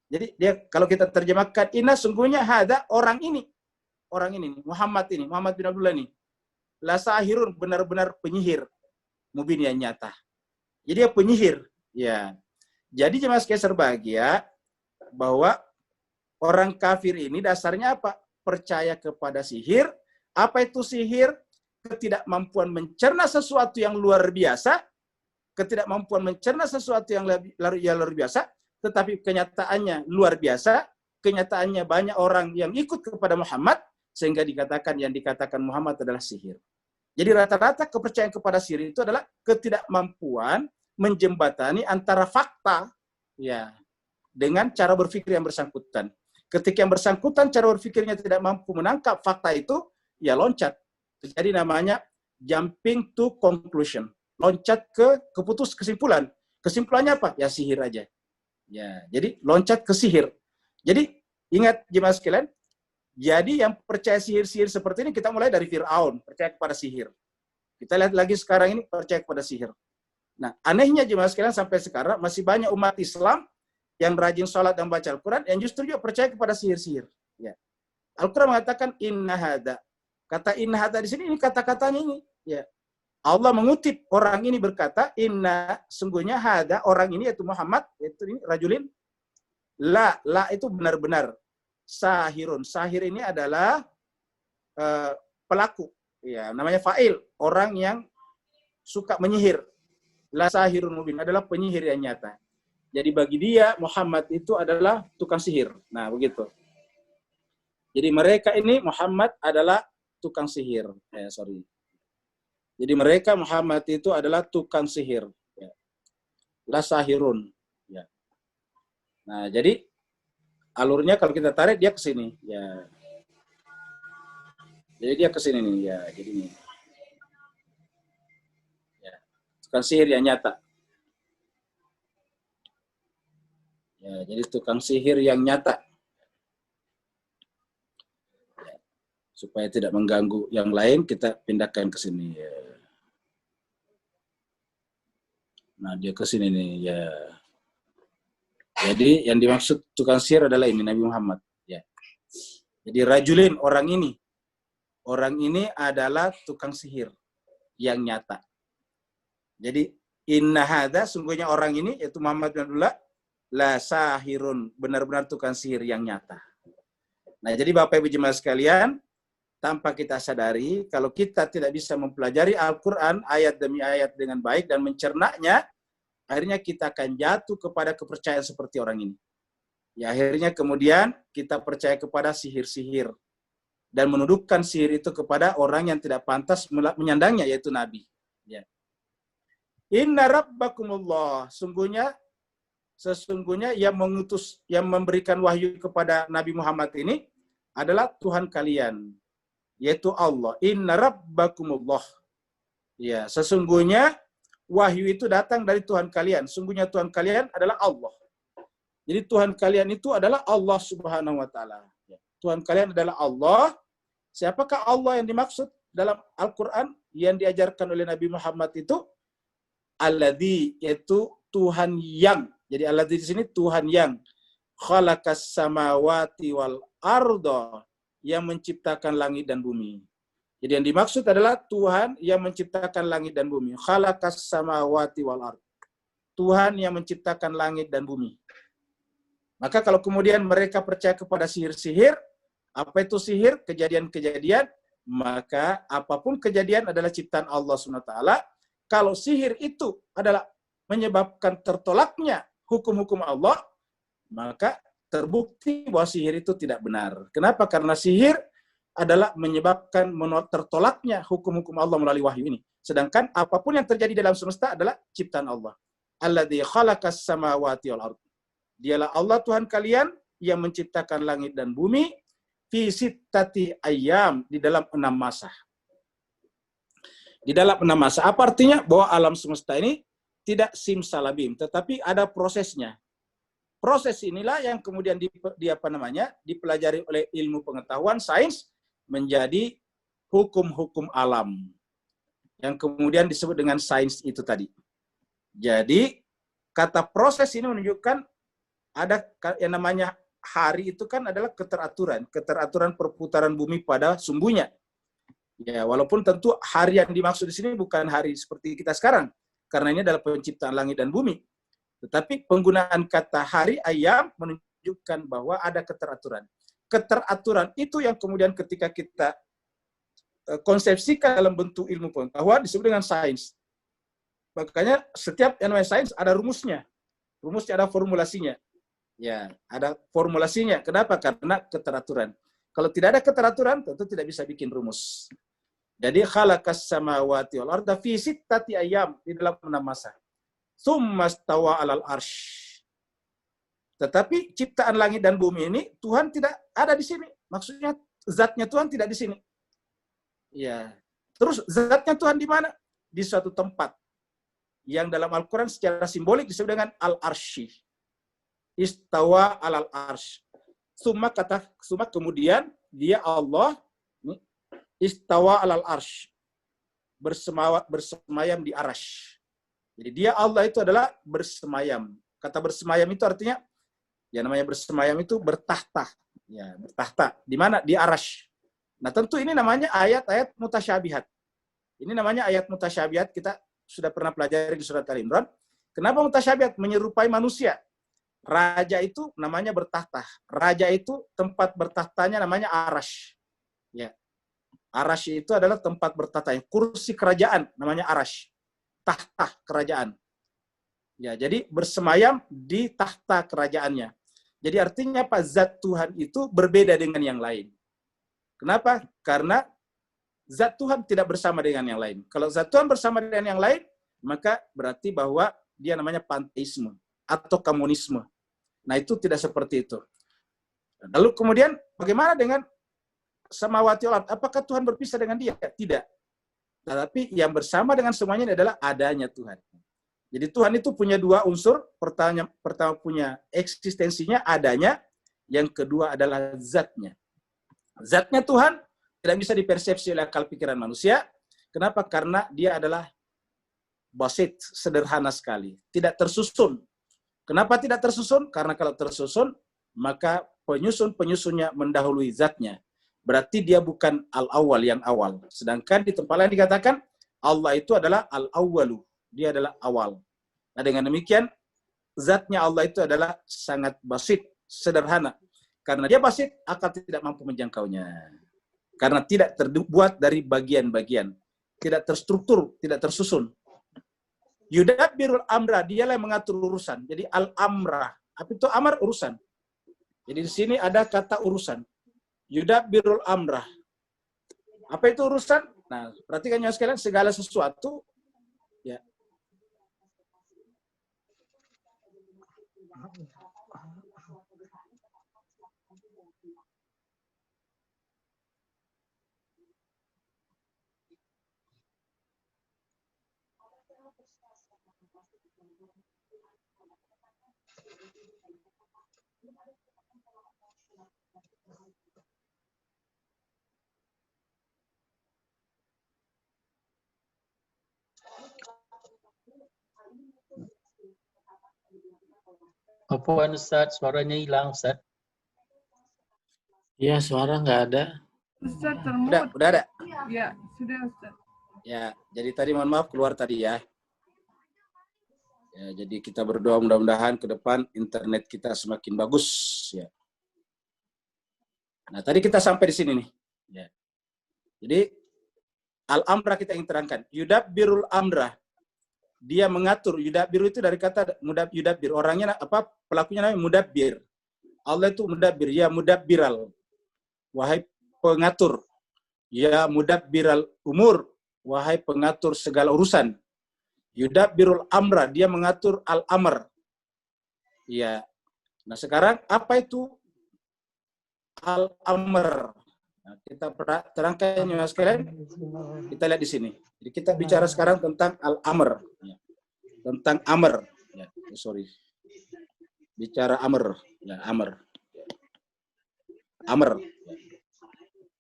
Jadi dia kalau kita terjemahkan inna sungguhnya hada orang ini Muhammad bin Abdullah ini la sahirun benar-benar penyihir mubin yang nyata. Jadi dia penyihir. Ya. Jadi jemaah sekalian berbahagia bahwa orang kafir ini dasarnya apa? Percaya kepada sihir. Apa itu sihir? Ketidakmampuan mencerna sesuatu yang luar biasa, ketidakmampuan mencerna sesuatu yang luar biasa. Tetapi kenyataannya luar biasa, kenyataannya banyak orang yang ikut kepada Muhammad, sehingga yang dikatakan Muhammad adalah sihir. Jadi rata-rata kepercayaan kepada sihir itu adalah ketidakmampuan menjembatani antara fakta ya dengan cara berpikir yang bersangkutan. Ketika yang bersangkutan cara berpikirnya tidak mampu menangkap fakta itu, ya loncat. Jadi namanya jumping to conclusion. Loncat ke kesimpulan. Kesimpulannya apa? Ya sihir aja. Ya, jadi loncat ke sihir. Jadi ingat jemaah sekalian, jadi yang percaya sihir-sihir seperti ini kita mulai dari Fir'aun, percaya kepada sihir. Kita lihat lagi sekarang ini percaya kepada sihir. Nah, anehnya jemaah sekalian sampai sekarang masih banyak umat Islam yang rajin sholat dan baca Al-Quran yang justru juga percaya kepada sihir-sihir. Ya. Al-Quran mengatakan inna hada. Kata inna hada di sini ini kata-katanya ini. Ya. Allah mengutip orang ini berkata, inna sungguhnya hada orang ini yaitu Muhammad, yaitu ini rajulin, la itu benar-benar, sahirun. Sahir ini adalah pelaku, ya namanya fa'il, orang yang suka menyihir. La sahirun mubin adalah penyihir yang nyata. Jadi bagi dia Muhammad itu adalah tukang sihir. Nah begitu. Jadi mereka ini Muhammad adalah tukang sihir. Jadi mereka Muhammad itu adalah tukang sihir. Ya. La sahirun. Ya. Nah, jadi alurnya kalau kita tarik dia ke sini. Ya. Jadi dia ke sini nih. Ya, jadi nih. Ya. Tukang sihir yang nyata. Ya, jadi tukang sihir yang nyata. Ya. Supaya tidak mengganggu yang lain, kita pindahkan ke sini. Ya. Nah, dia ke sini nih, ya. Jadi yang dimaksud tukang sihir adalah ini Nabi Muhammad, ya. Jadi rajulin orang ini. Orang ini adalah tukang sihir yang nyata. Jadi inna hadza sungguhnya orang ini yaitu Muhammad bin Abdullah la sahirun, benar-benar tukang sihir yang nyata. Nah, jadi Bapak Ibu jemaah sekalian, tanpa kita sadari, kalau kita tidak bisa mempelajari Al-Quran ayat demi ayat dengan baik dan mencernanya, akhirnya kita akan jatuh kepada kepercayaan seperti orang ini. Ya, akhirnya kemudian kita percaya kepada sihir-sihir dan menudukkan sihir itu kepada orang yang tidak pantas menyandangnya, yaitu Nabi. Ya. Inna rabbakumullah, sesungguhnya yang mengutus, yang memberikan wahyu kepada Nabi Muhammad ini adalah Tuhan kalian, yaitu Allah. Inna rabbakumullah. Ya, sesungguhnya wahyu itu datang dari Tuhan kalian. Sungguhnya Tuhan kalian adalah Allah. Jadi Tuhan kalian itu adalah Allah Subhanahu wa taala. Tuhan kalian adalah Allah. Siapakah Allah yang dimaksud dalam Al-Quran yang diajarkan oleh Nabi Muhammad itu? Alladzi, yaitu Tuhan yang. Jadi alladzi di sini Tuhan yang khalaqas samawati wal arda, yang menciptakan langit dan bumi. Jadi yang dimaksud adalah Tuhan yang menciptakan langit dan bumi. Khalaqas samawati wal arda. Tuhan yang menciptakan langit dan bumi. Maka kalau kemudian mereka percaya kepada sihir-sihir, apa itu sihir? Kejadian-kejadian, maka apapun kejadian adalah ciptaan Allah SWT. Kalau sihir itu adalah menyebabkan tertolaknya hukum-hukum Allah, maka terbukti bahwa sihir itu tidak benar. Kenapa? Karena sihir adalah menyebabkan tertolaknya hukum-hukum Allah melalui wahyu ini. Sedangkan apapun yang terjadi dalam semesta adalah ciptaan Allah. Alladzi khalaqas samawati wal ardh. Dialah Allah Tuhan kalian yang menciptakan langit dan bumi fi sittati ayyam, di dalam 6 masa. Di dalam 6 masa. Apa artinya? Bahwa alam semesta ini tidak simsalabim, tetapi ada prosesnya. Proses inilah yang kemudian dipelajari oleh ilmu pengetahuan sains menjadi hukum-hukum alam. Yang kemudian disebut dengan sains itu tadi. Jadi, kata proses ini menunjukkan ada yang namanya hari itu kan adalah keteraturan perputaran bumi pada sumbunya. Ya, walaupun tentu hari yang dimaksud di sini bukan hari seperti kita sekarang, karena ini adalah penciptaan langit dan bumi. Tetapi penggunaan kata hari ayam menunjukkan bahwa ada keteraturan. Keteraturan itu yang kemudian ketika kita konsepsikan dalam bentuk ilmu pengetahuan disebut dengan sains. Makanya setiap yang namanya sains ada rumusnya. Rumusnya ada formulasinya. Ya, ada formulasinya. Kenapa? Karena keteraturan. Kalau tidak ada keteraturan, tentu tidak bisa bikin rumus. Jadi khalaqas samawati wal arda fi sittati ayyam, di dalam 6 masa. Tsumma stawa 'alal arsy. Tetapi ciptaan langit dan bumi ini Tuhan tidak ada di sini. Maksudnya zatnya Tuhan tidak di sini. Ya. Terus zatnya Tuhan di mana? Di suatu tempat yang dalam Al-Quran secara simbolik disebut dengan al-arsy. Istawa 'alal arsy. Summa kemudian dia Allah istawa 'alal arsy. Bersemayam di arasy. Jadi dia Allah itu adalah bersemayam. Kata bersemayam itu artinya, ya namanya bersemayam itu bertahta. Ya, bertahta. Di mana? Di arasy. Nah tentu ini namanya ayat-ayat mutasyabihat. Ini namanya ayat mutasyabihat, kita sudah pernah pelajari di surat Al-Imran. Kenapa mutasyabihat? Menyerupai manusia. Raja itu namanya bertahta. Raja itu tempat bertahtanya namanya arasy. Ya. Arasy itu adalah tempat bertahta. Kursi kerajaan namanya arasy. Tahta kerajaan. Ya, jadi bersemayam di tahta kerajaannya. Jadi artinya apa? Zat Tuhan itu berbeda dengan yang lain. Kenapa? Karena zat Tuhan tidak bersama dengan yang lain. Kalau zat Tuhan bersama dengan yang lain, maka berarti bahwa dia namanya panteisme atau komunisme. Nah, itu tidak seperti itu. Lalu kemudian bagaimana dengan samawati wal ardh? Apakah Tuhan berpisah dengan dia? Tidak. Tetapi yang bersama dengan semuanya adalah adanya Tuhan. Jadi Tuhan itu punya 2 unsur. Pertama punya eksistensinya, adanya. Yang kedua adalah zatnya. Zatnya Tuhan tidak bisa dipersepsi oleh akal pikiran manusia. Kenapa? Karena dia adalah basit, sederhana sekali. Tidak tersusun. Kenapa tidak tersusun? Karena kalau tersusun, maka penyusun-penyusunnya mendahului zatnya. Berarti dia bukan al-awwal, yang awal. Sedangkan di tempat lain dikatakan Allah itu adalah al-awwalu. Dia adalah awal. Nah dengan demikian, zatnya Allah itu adalah sangat basit, sederhana. Karena dia basit, akal tidak mampu menjangkaunya. Karena tidak terbuat dari bagian-bagian. Tidak terstruktur, tidak tersusun. Yudabbirul amra, dialah yang mengatur urusan. Jadi al-amra. Apa itu amar? Urusan. Jadi di sini ada kata urusan. Yudabbirul amrah. Apa itu urusan? Nah, perhatikan ya sekalian, segala sesuatu ya. Apaan Ustaz, suaranya hilang Ustaz. Iya, suara nggak ada. Ustaz termute. Udah ada? Ya, sudah Ustaz. Ya, jadi tadi mohon maaf keluar tadi ya. Ya, jadi kita berdoa mudah-mudahan ke depan internet kita semakin bagus ya. Nah, tadi kita sampai di sini nih. Ya. Jadi al-amra kita ingin terangkan. Yudabbirul amra. Dia mengatur. Yudabbir itu dari kata yudabbir. Orangnya apa? Pelakunya namanya mudabbir. Allah itu mudabbir. Ya mudabbiral. Wahai pengatur. Ya mudabbiral umur. Wahai pengatur segala urusan. Yudabbirul amra. Dia mengatur al-amr. Ya. Nah, sekarang apa itu al-amr? Nah, kita terangkan ya sekalian. Kita lihat di sini. Jadi kita bicara sekarang tentang al-amr. Ya. Tentang amr. Ya, sorry. Bicara amr. Ya, amr. Amr. Ya.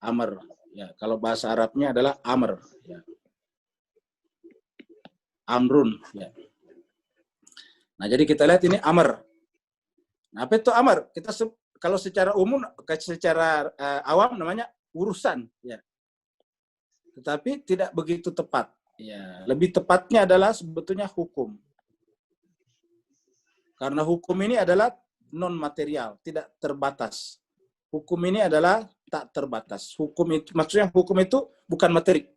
Amr. Ya, kalau bahasa Arabnya adalah amr. Ya. Amrun. Ya. Nah, jadi kita lihat ini amr. Nah, apa itu amr? Kita kalau secara umum, secara awam namanya urusan. Ya. Tetapi tidak begitu tepat. Ya, lebih tepatnya adalah sebetulnya hukum. Karena hukum ini adalah non material, tidak terbatas. Hukum ini adalah tak terbatas. Hukum itu maksudnya hukum itu bukan materi.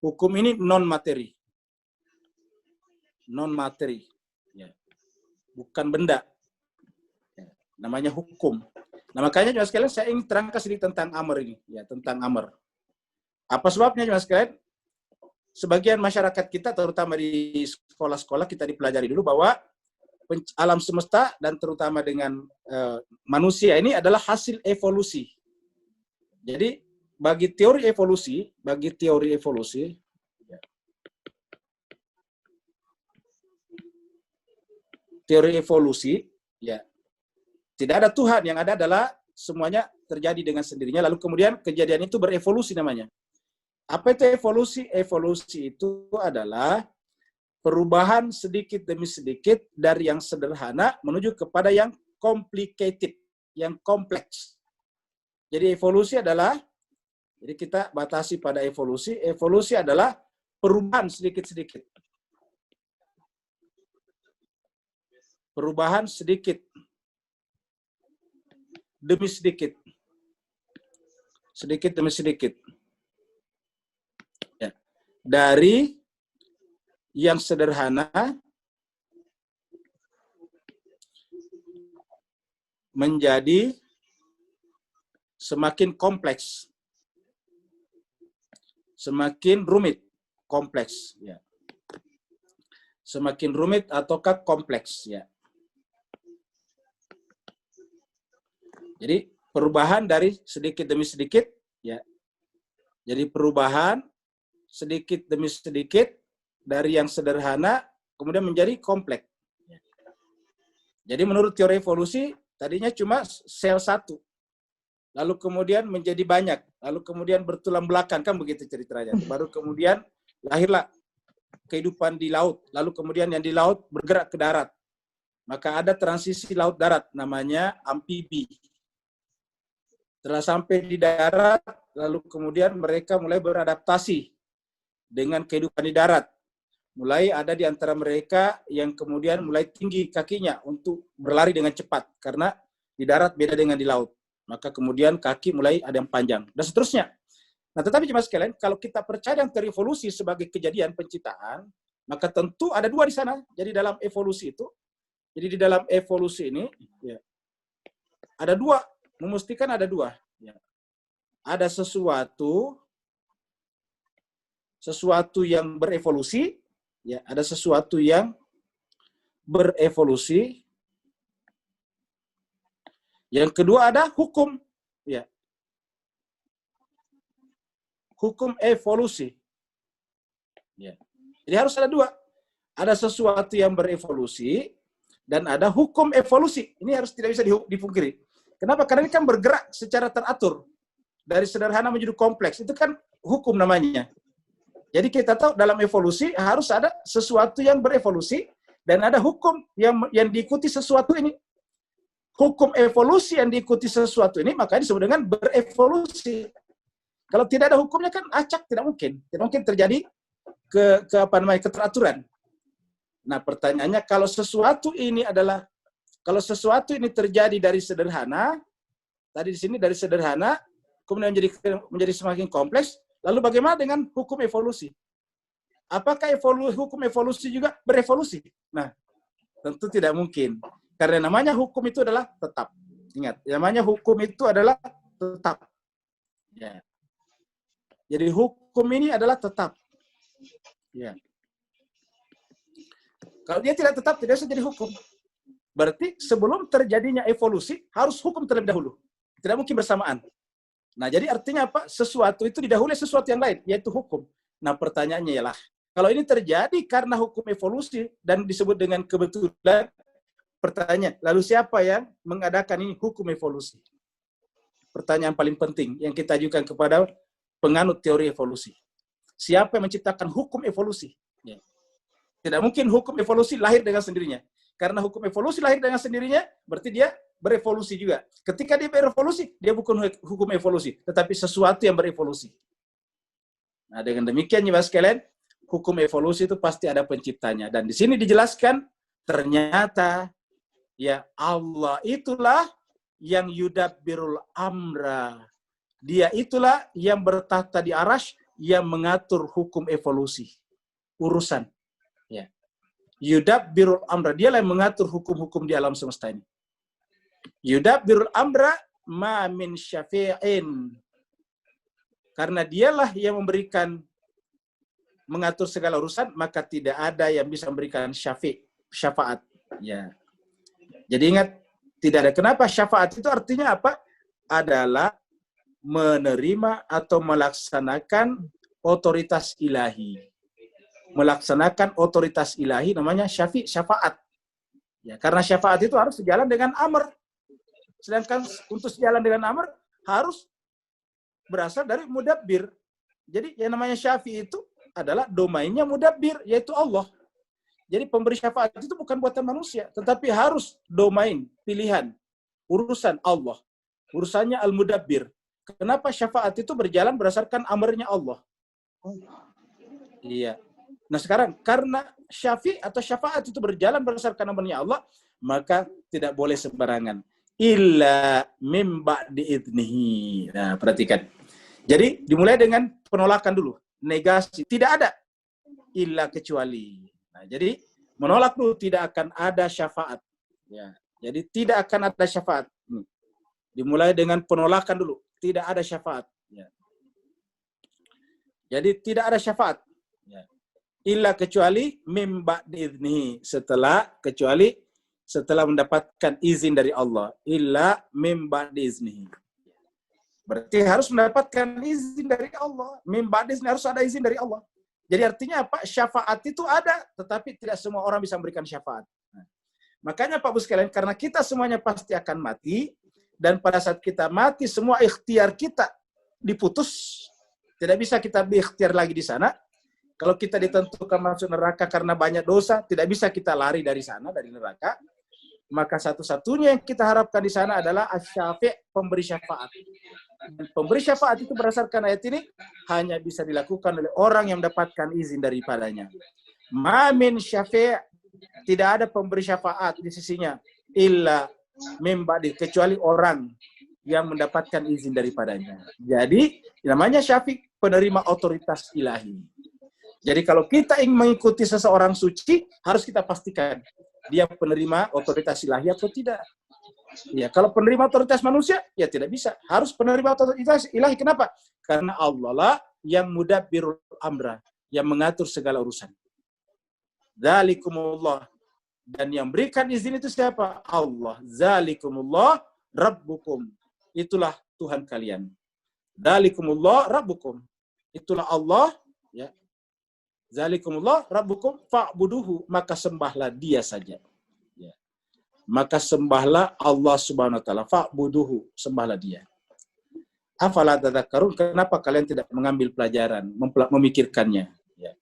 Hukum ini non materi. Non materi. Ya. Bukan benda. Ya. Namanya hukum. Nah, makanya juga sekalian saya ingin terangkan sedikit tentang amr ini, ya, tentang amr. Apa sebabnya juga sekalian? Sebagian masyarakat kita, terutama di sekolah-sekolah, kita dipelajari dulu bahwa alam semesta dan terutama dengan manusia ini adalah hasil evolusi. Jadi bagi teori evolusi, ya tidak ada Tuhan, yang ada adalah semuanya terjadi dengan sendirinya. Lalu kemudian kejadian itu berevolusi namanya. Apa itu evolusi? Evolusi itu adalah perubahan sedikit demi sedikit dari yang sederhana menuju kepada yang complicated, yang kompleks. Jadi evolusi adalah, jadi kita batasi pada evolusi. Evolusi adalah perubahan sedikit-sedikit. Perubahan sedikit demi sedikit. Sedikit demi sedikit. Ya. Dari yang sederhana menjadi semakin kompleks, semakin rumit, kompleks. Ya. Semakin rumit ataukah kompleks. Ya. Jadi perubahan dari sedikit demi sedikit, ya. Jadi perubahan sedikit demi sedikit dari yang sederhana kemudian menjadi kompleks. Jadi menurut teori evolusi tadinya cuma sel satu, lalu kemudian menjadi banyak, lalu kemudian bertulang belakang, kan begitu ceritanya. Baru kemudian lahirlah kehidupan di laut, lalu kemudian yang di laut bergerak ke darat. Maka ada transisi laut darat namanya amfibi. Setelah sampai di darat, lalu kemudian mereka mulai beradaptasi dengan kehidupan di darat. Mulai ada di antara mereka yang kemudian mulai tinggi kakinya untuk berlari dengan cepat. Karena di darat beda dengan di laut. Maka kemudian kaki mulai ada yang panjang. Dan seterusnya. Nah, tetapi jemaah sekalian, kalau kita percaya yang terevolusi sebagai kejadian penciptaan, maka tentu ada dua di sana. Jadi dalam evolusi itu, jadi di dalam evolusi ini, ya, ada dua. Memastikan ada dua. Ya. Ada sesuatu yang berevolusi, ya, ada sesuatu yang berevolusi. Yang kedua ada hukum, ya. Hukum evolusi. Ya. Jadi harus ada dua. Ada sesuatu yang berevolusi dan ada hukum evolusi. Ini harus tidak bisa dipungkiri. Kenapa? Karena ini kan bergerak secara teratur. Dari sederhana menjadi kompleks. Itu kan hukum namanya. Jadi kita tahu dalam evolusi harus ada sesuatu yang berevolusi dan ada hukum yang diikuti sesuatu ini. hukum evolusi yang diikuti sesuatu ini, maka disebut dengan berevolusi. Kalau tidak ada hukumnya kan acak, tidak mungkin terjadi keteraturan. Nah, pertanyaannya kalau sesuatu ini terjadi dari sederhana, tadi di sini dari sederhana kemudian menjadi semakin kompleks, lalu bagaimana dengan hukum evolusi? Apakah hukum evolusi juga berevolusi? Nah, tentu tidak mungkin. Karena namanya hukum itu adalah tetap. Ingat, namanya hukum itu adalah tetap. Ya. Jadi hukum ini adalah tetap. Ya. Kalau dia tidak tetap, tidak bisa jadi hukum. Berarti sebelum terjadinya evolusi, harus hukum terlebih dahulu. Tidak mungkin bersamaan. Nah, jadi artinya apa? Sesuatu itu didahului sesuatu yang lain, yaitu hukum. Nah, pertanyaannya ialah, kalau ini terjadi karena hukum evolusi dan disebut dengan kebetulan, pertanyaan, lalu siapa yang mengadakan ini hukum evolusi? Pertanyaan paling penting yang kita ajukan kepada penganut teori evolusi. Siapa yang menciptakan hukum evolusi? Ya. Tidak mungkin hukum evolusi lahir dengan sendirinya. Karena hukum evolusi lahir dengan sendirinya, berarti dia berevolusi juga. Ketika dia berevolusi, dia bukan hukum evolusi, tetapi sesuatu yang berevolusi. Nah, dengan demikian, Bapak sekalian, hukum evolusi itu pasti ada penciptanya. Dan di sini dijelaskan, ternyata ya Allah itulah yang yudabbirul amra. Dia itulah yang bertahta di arasy, yang mengatur hukum evolusi. Urusan. Ya. Yudabbirul amra. Dialah yang mengatur hukum-hukum di alam semesta ini. Yudabbirul amra ma min syafi'in. Karena dialah yang mengatur segala urusan, maka tidak ada yang bisa memberikan syafaat. Ya. Jadi ingat, tidak ada. Kenapa syafaat itu artinya apa? Adalah menerima atau melaksanakan otoritas ilahi. Melaksanakan otoritas ilahi namanya syafaat. Ya, karena syafaat itu harus sejalan dengan amr. Sedangkan untuk sejalan dengan amr harus berasal dari mudabbir. Jadi yang namanya syafi itu adalah domainnya mudabbir, yaitu Allah. Jadi pemberi syafaat itu bukan buatan manusia, tetapi harus domain, pilihan, urusan Allah. Urusannya al-mudabbir. Kenapa syafaat itu berjalan berdasarkan amrnya Allah? Iya. Nah sekarang, karena syafi atau syafaat itu berjalan berdasarkan amrnya Allah, maka tidak boleh sembarangan. Illa mim ba'di idnihi. Nah, perhatikan. Jadi dimulai dengan penolakan dulu, negasi, tidak ada illa kecuali. Nah, jadi menolak dulu, tidak akan ada syafaat. Ya, jadi tidak akan ada syafaat. Dimulai dengan penolakan dulu, tidak ada syafaat. Ya. Jadi tidak ada syafaat. Ya. Illa kecuali mim ba'di idnihi, setelah mendapatkan izin dari Allah. Illa mim ba'di iznihi. Berarti harus mendapatkan izin dari Allah. Mim ba'di izni, harus ada izin dari Allah. Jadi artinya apa? Syafaat itu ada, tetapi tidak semua orang bisa memberikan syafaat. Nah, makanya Pak Bu sekalian, karena kita semuanya pasti akan mati, dan pada saat kita mati, semua ikhtiar kita diputus. Tidak bisa kita berikhtiar lagi di sana. Kalau kita ditentukan masuk neraka karena banyak dosa, tidak bisa kita lari dari sana, dari neraka. Maka satu-satunya yang kita harapkan di sana adalah asy-syafi', pemberi syafaat. Dan pemberi syafaat itu berdasarkan ayat ini hanya bisa dilakukan oleh orang yang mendapatkan izin daripadanya. Ma min syafi', tidak ada pemberi syafaat di sisinya illa mim ba'di, kecuali orang yang mendapatkan izin daripadanya. Jadi namanya syafi', penerima otoritas ilahi. Jadi kalau kita ingin mengikuti seseorang suci, harus kita pastikan dia penerima otoritas ilahi atau tidak. Ya, kalau penerima otoritas manusia, ya tidak bisa. Harus penerima otoritas ilahi. Kenapa? Karena Allah lah yang mudabbirul amra, yang mengatur segala urusan. Dzalikumullah. Dan yang berikan izin itu siapa? Allah. Dzalikumullah rabbukum. Itulah Tuhan kalian. Dzalikumullah rabbukum. Itulah Allah, ya. Dzalikumullah rabbukum fa'buduhu, maka sembahlah dia saja. Ya. Maka sembahlah Allah Subhanahu wa taala, fa'buduhu, sembahlah dia. Afala tadzakkarun, kenapa kalian tidak mengambil pelajaran, memikirkannya? Ya.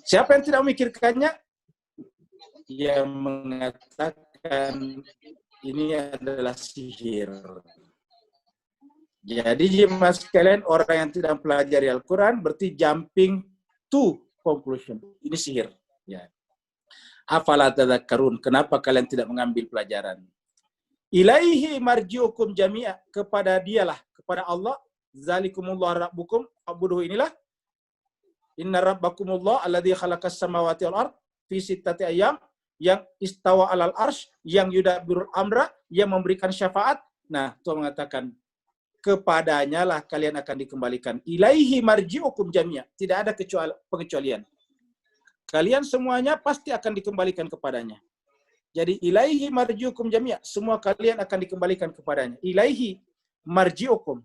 Siapa yang tidak memikirkannya? Yang mengatakan mengatakan ini adalah sihir. Jadi jemaah sekalian, orang yang tidak mempelajari Al-Quran berarti jumping to conclusion. Ini sihir. Ya. Afala tadhakkarun, kenapa kalian tidak mengambil pelajaran? Ilaihi marji'ukum jami'a, kepada dialah, kepada Allah, zalikumullah rabbukum, abuduhu inilah, inna rabbakumullah alladhi khalaqas samawati wal ard fi sittati ayyam, yang istawa alal arsh, yang yudabbirul amra, yang memberikan syafaat. Nah, Tuhan mengatakan, kepadanya lah kalian akan dikembalikan. Ilaihi marji'ukum jami'a. Tidak ada pengecualian. Kalian semuanya pasti akan dikembalikan kepadanya. Jadi ilaihi marji'ukum jami'a. Semua kalian akan dikembalikan kepadanya. Ilaihi marji'ukum.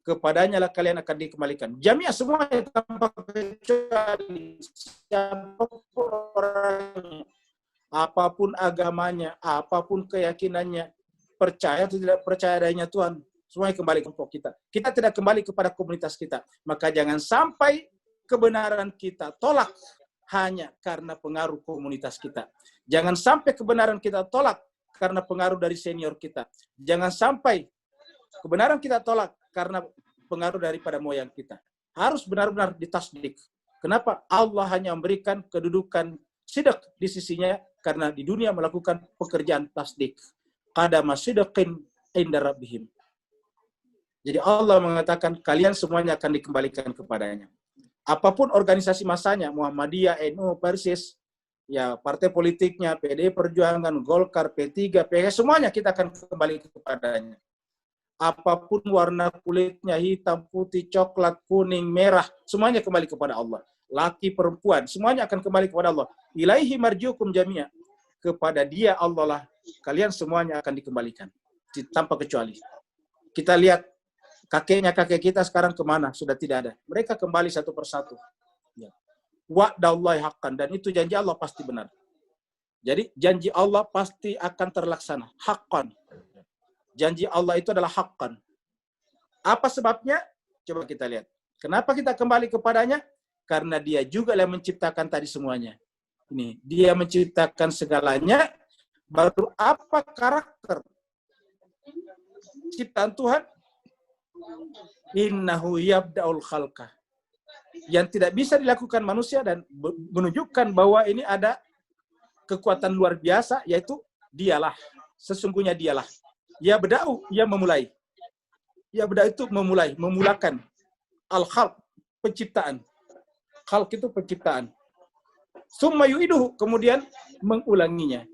Kepadanya lah kalian akan dikembalikan. Jami'a semuanya tanpa kecuali. Siapapun orangnya, apapun agamanya, apapun keyakinannya, percaya atau tidak percaya adanya Tuhan, semuanya kembali ke kita. Kita tidak kembali kepada komunitas kita. Maka jangan sampai kebenaran kita tolak hanya karena pengaruh komunitas kita. Jangan sampai kebenaran kita tolak karena pengaruh dari senior kita. Jangan sampai kebenaran kita tolak karena pengaruh daripada moyang kita. Harus benar-benar ditasdik. Kenapa? Allah hanya memberikan kedudukan sidq di sisinya karena di dunia melakukan pekerjaan tasdik. Qadama sidqin inda rabbihim. Jadi Allah mengatakan kalian semuanya akan dikembalikan kepadanya. Apapun organisasi masanya, Muhammadiyah, NU, Persis, ya partai politiknya, PDI Perjuangan, Golkar, P3, PKS, semuanya kita akan kembali kepadanya. Apapun warna kulitnya, hitam, putih, coklat, kuning, merah, semuanya kembali kepada Allah. Laki, perempuan, semuanya akan kembali kepada Allah. Ilaihi marji'ukum jami'a. Kepada dia Allah lah, kalian semuanya akan dikembalikan. Tanpa kecuali. Kita lihat, kakek kita sekarang kemana? Sudah tidak ada. Mereka kembali satu persatu. Ya. Wa'dallahi haqqan. Dan itu janji Allah pasti benar. Jadi janji Allah pasti akan terlaksana. Haqqan. Janji Allah itu adalah haqqan. Apa sebabnya? Coba kita lihat. Kenapa kita kembali kepadanya? Karena dia juga yang menciptakan tadi semuanya. Ini, dia menciptakan segalanya. Baru apa karakter ciptaan Tuhan? Innahu yabda'ul khalqa. Yang tidak bisa dilakukan manusia dan menunjukkan bahwa ini ada kekuatan luar biasa, yaitu dialah. Sesungguhnya dialah. Ya beda'u, ya memulai. Ya beda'u itu memulai, memulakan. Al-khalq, penciptaan. Khalq itu penciptaan. Summa yu'iduhu, kemudian mengulanginya.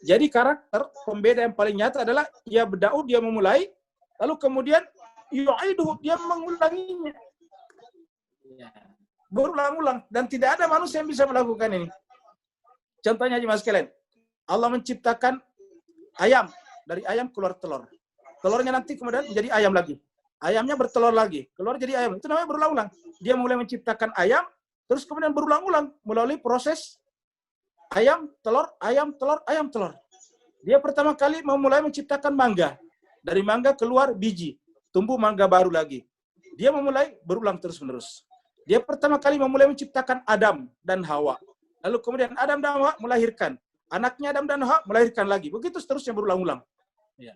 Jadi karakter pembeda yang paling nyata adalah ya beda'u, dia memulai, lalu kemudian yu'iduhu, dia mengulanginya. Ya. Berulang-ulang. Dan tidak ada manusia yang bisa melakukan ini. Contohnya jemaah sekalian. Allah menciptakan ayam. Dari ayam keluar telur. Telurnya nanti kemudian menjadi ayam lagi. Ayamnya bertelur lagi. Keluar jadi ayam. Itu namanya berulang-ulang. Dia mulai menciptakan ayam, terus kemudian berulang-ulang. Melalui proses ayam, telur, ayam, telur, ayam, telur. Dia pertama kali memulai menciptakan mangga. Dari mangga keluar biji. Tumbuh mangga baru lagi. Dia memulai berulang terus-menerus. Dia pertama kali memulai menciptakan Adam dan Hawa. Lalu kemudian Adam dan Hawa melahirkan. Anaknya Adam dan Hawa melahirkan lagi. Begitu seterusnya berulang-ulang. Ya.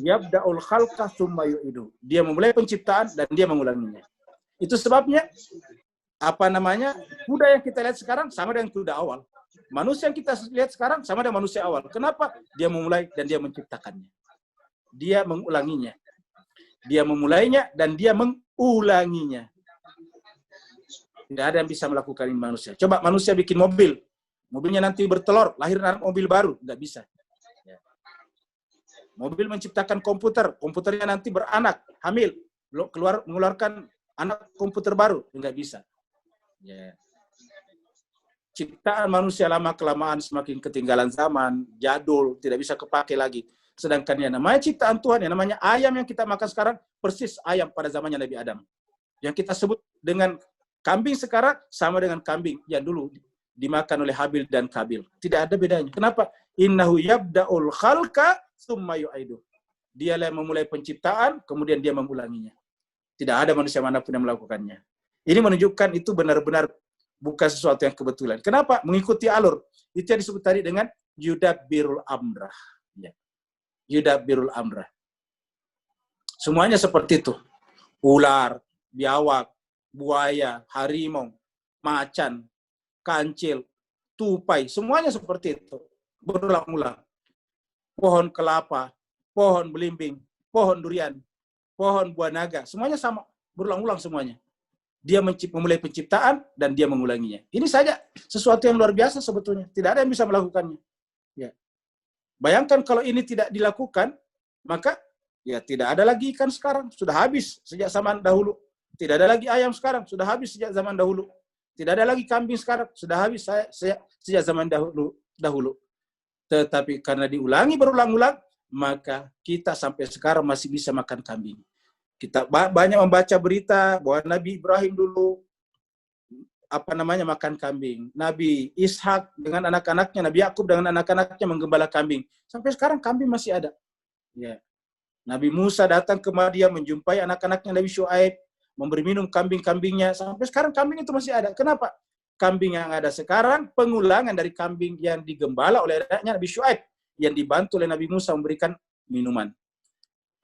Yabda'ul khalqa tsumma yu'idu. Dia memulai penciptaan dan dia mengulanginya. Itu sebabnya kuda yang kita lihat sekarang sama dengan kuda awal. Manusia yang kita lihat sekarang sama dengan manusia awal. Kenapa? Dia memulai dan dia menciptakannya. Dia mengulanginya. Dia memulainya dan dia mengulanginya. Tidak ada yang bisa melakukan ini manusia. Coba manusia bikin mobil. Mobilnya nanti bertelur, lahir mobil baru. Nggak bisa. Ya. Mobil menciptakan komputer. Komputernya nanti beranak, hamil. Mengeluarkan anak komputer baru. Nggak bisa. Ya. Ciptaan manusia lama-kelamaan semakin ketinggalan zaman, jadul, tidak bisa kepakai lagi. Sedangkan yang namanya ciptaan Tuhan, yang namanya ayam yang kita makan sekarang, persis ayam pada zamannya Nabi Adam. Yang kita sebut dengan kambing sekarang, sama dengan kambing yang dulu dimakan oleh Habil dan Kabil. Tidak ada bedanya. Kenapa? Innahu yabda'ul khalqa tsumma yu'idu. Dia yang memulai penciptaan, kemudian dia mengulanginya. Tidak ada manusia manapun yang melakukannya. Ini menunjukkan itu benar-benar bukan sesuatu yang kebetulan. Kenapa? Mengikuti alur. Itu yang disebut tadi dengan yudabbirul amrah. Ya. Yudabbirul amrah. Semuanya seperti itu. Ular, biawak, buaya, harimau, macan, kancil, tupai, semuanya seperti itu. Berulang-ulang. Pohon kelapa, pohon belimbing, pohon durian, pohon buah naga, semuanya sama. Berulang-ulang semuanya. Dia memulai penciptaan dan dia mengulanginya. Ini saja sesuatu yang luar biasa sebetulnya. Tidak ada yang bisa melakukannya. Ya. Bayangkan kalau ini tidak dilakukan, maka ya tidak ada lagi ikan sekarang. Sudah habis sejak zaman dahulu. Tidak ada lagi ayam sekarang. Sudah habis sejak zaman dahulu. Tidak ada lagi kambing sekarang. Sudah habis sejak zaman dahulu. Tetapi karena diulangi berulang-ulang, maka kita sampai sekarang masih bisa makan kambing. Kita banyak membaca berita bahwa Nabi Ibrahim dulu makan kambing. Nabi Ishak dengan anak-anaknya, Nabi Yakub dengan anak-anaknya menggembala kambing. Sampai sekarang kambing masih ada. Ya. Nabi Musa datang ke Madian menjumpai anak-anaknya Nabi Syuaib, memberi minum kambing-kambingnya. Sampai sekarang kambing itu masih ada. Kenapa? Kambing yang ada sekarang pengulangan dari kambing yang digembala oleh anaknya Nabi Syuaib, yang dibantu oleh Nabi Musa memberikan minuman.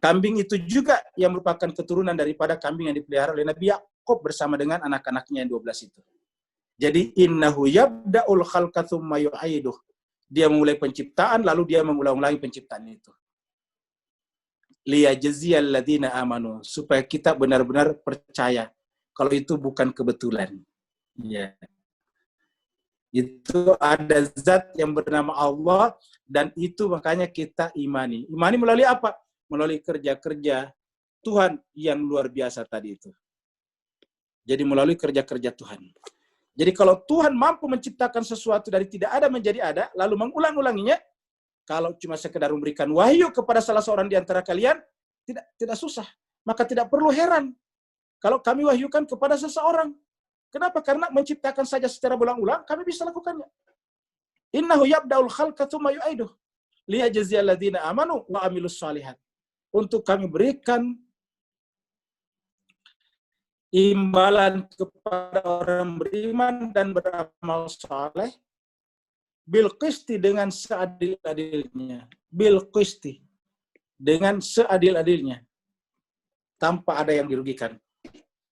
Kambing itu juga yang merupakan keturunan daripada kambing yang dipelihara oleh Nabi Yakub bersama dengan anak-anaknya yang 12 itu. Jadi innahu yabda'ul khalqa tsumma yu'iduh. Dia memulai penciptaan lalu dia mengulang-ulangi penciptaan itu. Liyajziyal ladzina amanu, supaya kita benar-benar percaya kalau itu bukan kebetulan. Ya. Itu ada zat yang bernama Allah dan itu makanya kita imani. Imani melalui apa? Melalui kerja-kerja Tuhan yang luar biasa tadi itu. Jadi melalui kerja-kerja Tuhan. Jadi kalau Tuhan mampu menciptakan sesuatu dari tidak ada menjadi ada, lalu mengulang-ulanginya, kalau cuma sekedar memberikan wahyu kepada salah seorang di antara kalian, tidak susah. Maka tidak perlu heran kalau kami wahyukan kepada seseorang. Kenapa? Karena menciptakan saja secara berulang-ulang, kami bisa lakukannya. Innahu yabda'ul khalqa tsumma yu'iduh liyajziyal ladzina amanu wa amilus shalihat. Untuk kami berikan imbalan kepada orang beriman dan beramal saleh bil qisti, dengan seadil-adilnya. Bil qisti, dengan seadil-adilnya, tanpa ada yang dirugikan.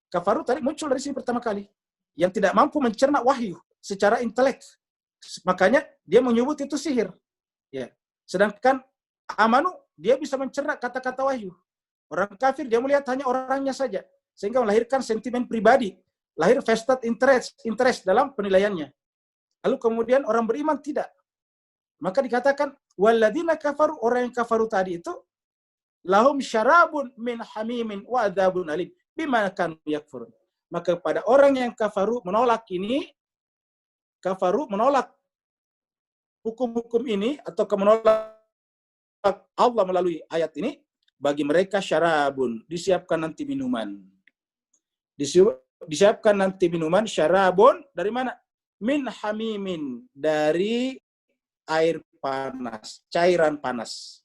Kafaru tadi muncul dari sini pertama kali, yang tidak mampu mencerna wahyu secara intelek. Makanya dia menyebut itu sihir. Ya. Sedangkan amanu, dia bisa mencerna kata-kata wahyu. Orang kafir dia melihat hanya orangnya saja, sehingga melahirkan sentimen pribadi, lahir vested interest dalam penilaiannya. Lalu kemudian orang beriman tidak. Maka dikatakan walladzina kafaru, orang yang kafaru tadi itu lahum syarabun min hamimin wa adzabun alim bima kanu yakfurun. Maka pada orang yang kafaru menolak ini, kafaru menolak hukum-hukum ini atau menolak Allah melalui ayat ini, bagi mereka syarabun, disiapkan nanti minuman. Disiapkan nanti minuman, syarabun dari mana? Min hamimin, dari air panas, cairan panas.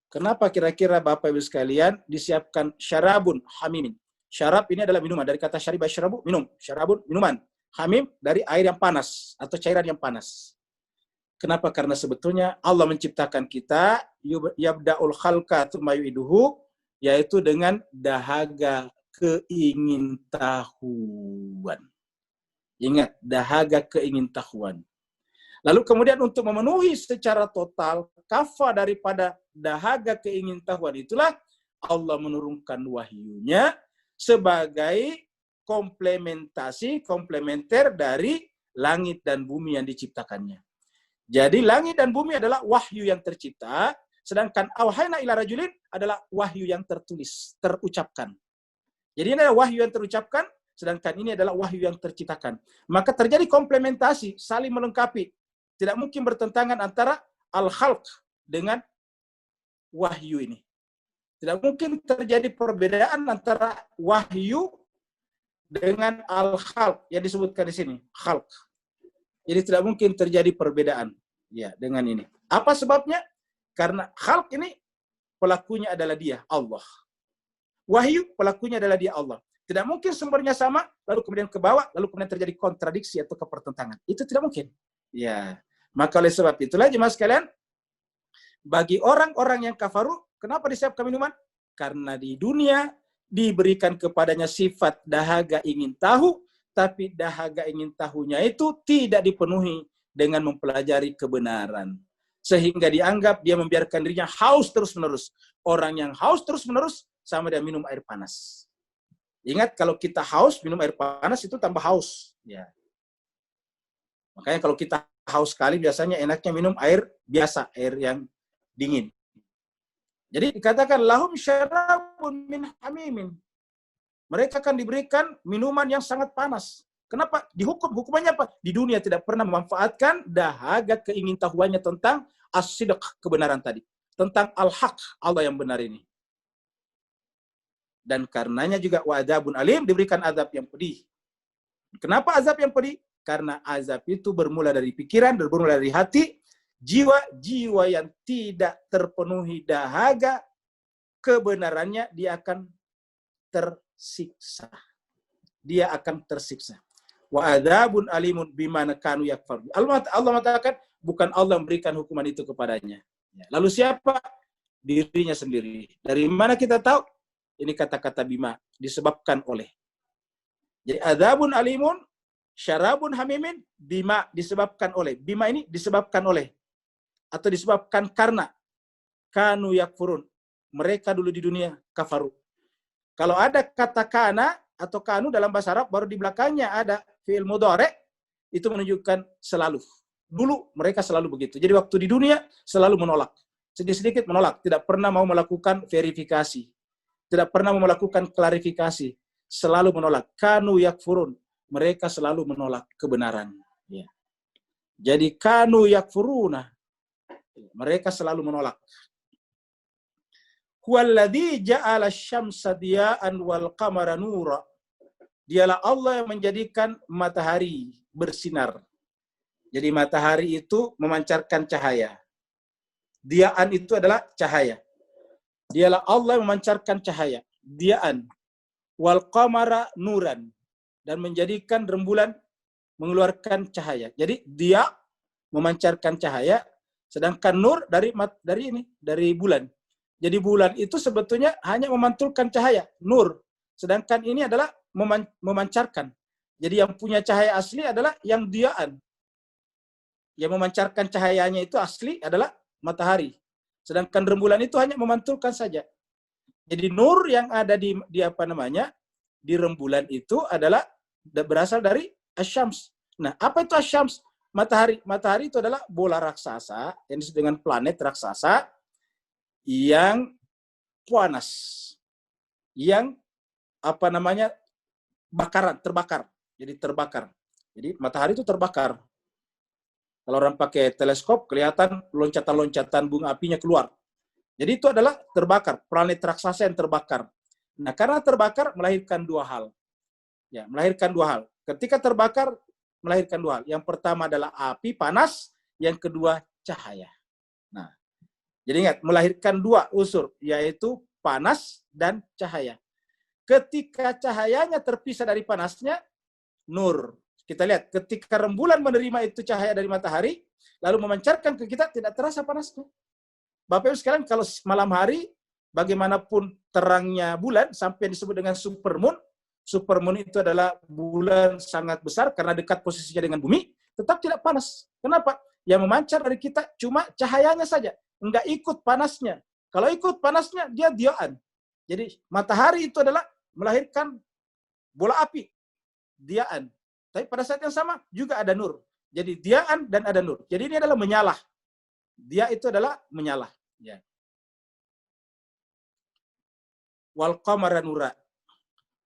Kenapa kira-kira Bapak Ibu sekalian disiapkan syarabun hamimin? Syarab ini adalah minuman, dari kata syariba syarabu, minum. Syarabun, minuman. Hamim dari air yang panas atau cairan yang panas. Kenapa? Karena sebetulnya Allah menciptakan kita yabda'ul khalqa tsumma yu'iduhu, yaitu dengan dahaga keingintahuan. Ingat, dahaga keingintahuan. Lalu kemudian untuk memenuhi secara total kafa daripada dahaga keingintahuan itulah Allah menurunkan wahyunya sebagai komplementer dari langit dan bumi yang diciptakannya. Jadi langit dan bumi adalah wahyu yang tercipta, sedangkan awhayna ila rajulin adalah wahyu yang tertulis, terucapkan. Jadi ini adalah wahyu yang terucapkan, sedangkan ini adalah wahyu yang terciptakan. Maka terjadi komplementasi, saling melengkapi. Tidak mungkin bertentangan antara al-khalq dengan wahyu ini. Tidak mungkin terjadi perbedaan antara wahyu dengan al-khalq yang disebutkan di sini, khalq. Jadi tidak mungkin terjadi perbedaan ya dengan ini. Apa sebabnya? Karena khalq ini pelakunya adalah dia, Allah. Wahyu pelakunya adalah dia, Allah. Tidak mungkin sumbernya sama, lalu kemudian ke bawah, lalu kemudian terjadi kontradiksi atau kepertentangan. Itu tidak mungkin. Ya, maka oleh sebab itulah jemaah sekalian, bagi orang-orang yang kafaru, kenapa disiapkan minuman? Karena di dunia diberikan kepadanya sifat dahaga ingin tahu, tapi dahaga ingin tahunya itu tidak dipenuhi dengan mempelajari kebenaran. Sehingga dianggap dia membiarkan dirinya haus terus-menerus. Orang yang haus terus-menerus sama dia minum air panas. Ingat, kalau kita haus, minum air panas itu tambah haus. Ya. Makanya kalau kita haus sekali, biasanya enaknya minum air biasa, air yang dingin. Jadi dikatakan, lahum syarabun min hamimin. Mereka akan diberikan minuman yang sangat panas. Kenapa? Dihukum. Hukumannya apa? Di dunia tidak pernah memanfaatkan dahaga keingintahuannya tentang as-sidq, kebenaran tadi. Tentang al-haq, Allah yang benar ini. Dan karenanya juga wa'adzabun alim, diberikan azab yang pedih. Kenapa azab yang pedih? Karena azab itu bermula dari pikiran, bermula dari hati. Jiwa-jiwa yang tidak terpenuhi dahaga kebenarannya, dia akan tersiksa. Dia akan tersiksa. Wa'adzabun alimun bimana kanu yakfar. Allah mengatakan, bukan Allah memberikan hukuman itu kepadanya. Lalu siapa? Dirinya sendiri. Dari mana kita tahu? Ini kata-kata bima, disebabkan oleh. Jadi adzabun alimun, syarabun hamimin, bima, disebabkan oleh. Bima ini disebabkan oleh. Atau disebabkan karena. Kanu yakfurun. Mereka dulu di dunia kafaru. Kalau ada kata kana atau kanu dalam bahasa Arab, baru di belakangnya ada fi'il mudhari', itu menunjukkan selalu. Dulu mereka selalu begitu. Jadi waktu di dunia selalu menolak. Sedikit-sedikit menolak. Tidak pernah mau melakukan verifikasi. Tidak pernah mau melakukan klarifikasi. Selalu menolak. Kanu yakfurun. Mereka selalu menolak kebenaran. Ya. Jadi kanu yakfuruna. Mereka selalu menolak. Huwallazi ja'ala asy-syamsa diya'an wal qamara nura. Dialah Allah yang menjadikan matahari bersinar. Jadi matahari itu memancarkan cahaya. Diya'an itu adalah cahaya. Dialah Allah yang memancarkan cahaya. Diya'an. Wal qamara nuran. Dan menjadikan rembulan mengeluarkan cahaya. Jadi dia memancarkan cahaya, sedangkan nur dari bulan. Jadi bulan itu sebetulnya hanya memantulkan cahaya, nur. Sedangkan ini adalah memancarkan. Jadi yang punya cahaya asli adalah yang diya'an. Yang memancarkan cahayanya itu asli adalah matahari. Sedangkan rembulan itu hanya memantulkan saja. Jadi nur yang ada di rembulan itu adalah berasal dari asyams. Nah, apa itu asyams? Matahari. Matahari itu adalah bola raksasa yang disebut dengan planet raksasa yang panas. Yang terbakar. Jadi terbakar. Jadi matahari itu terbakar. Kalau orang pakai teleskop, kelihatan loncatan-loncatan bunga apinya keluar. Jadi itu adalah terbakar, planet raksasa yang terbakar. Nah, karena terbakar melahirkan dua hal. Ya, melahirkan dua hal. Ketika terbakar, melahirkan dua hal. Yang pertama adalah api panas, yang kedua cahaya. Nah, jadi ingat, melahirkan dua unsur, yaitu panas dan cahaya. Ketika cahayanya terpisah dari panasnya, nur. Kita lihat, ketika rembulan menerima itu cahaya dari matahari, lalu memancarkan ke kita, tidak terasa panasnya. Bapak Ibu sekalian, kalau malam hari, bagaimanapun terangnya bulan, sampai disebut dengan supermoon, supermoon itu adalah bulan sangat besar, karena dekat posisinya dengan bumi, tetap tidak panas. Kenapa? Yang memancar dari kita cuma cahayanya saja, enggak ikut panasnya. Kalau ikut panasnya, dia diya'an. Jadi matahari itu adalah melahirkan bola api, diya'an. Tapi pada saat yang sama juga ada nur. Jadi diya'an dan ada nur. Jadi ini adalah menyalah. Dia itu adalah menyalah. Ya. Wal qamara nura.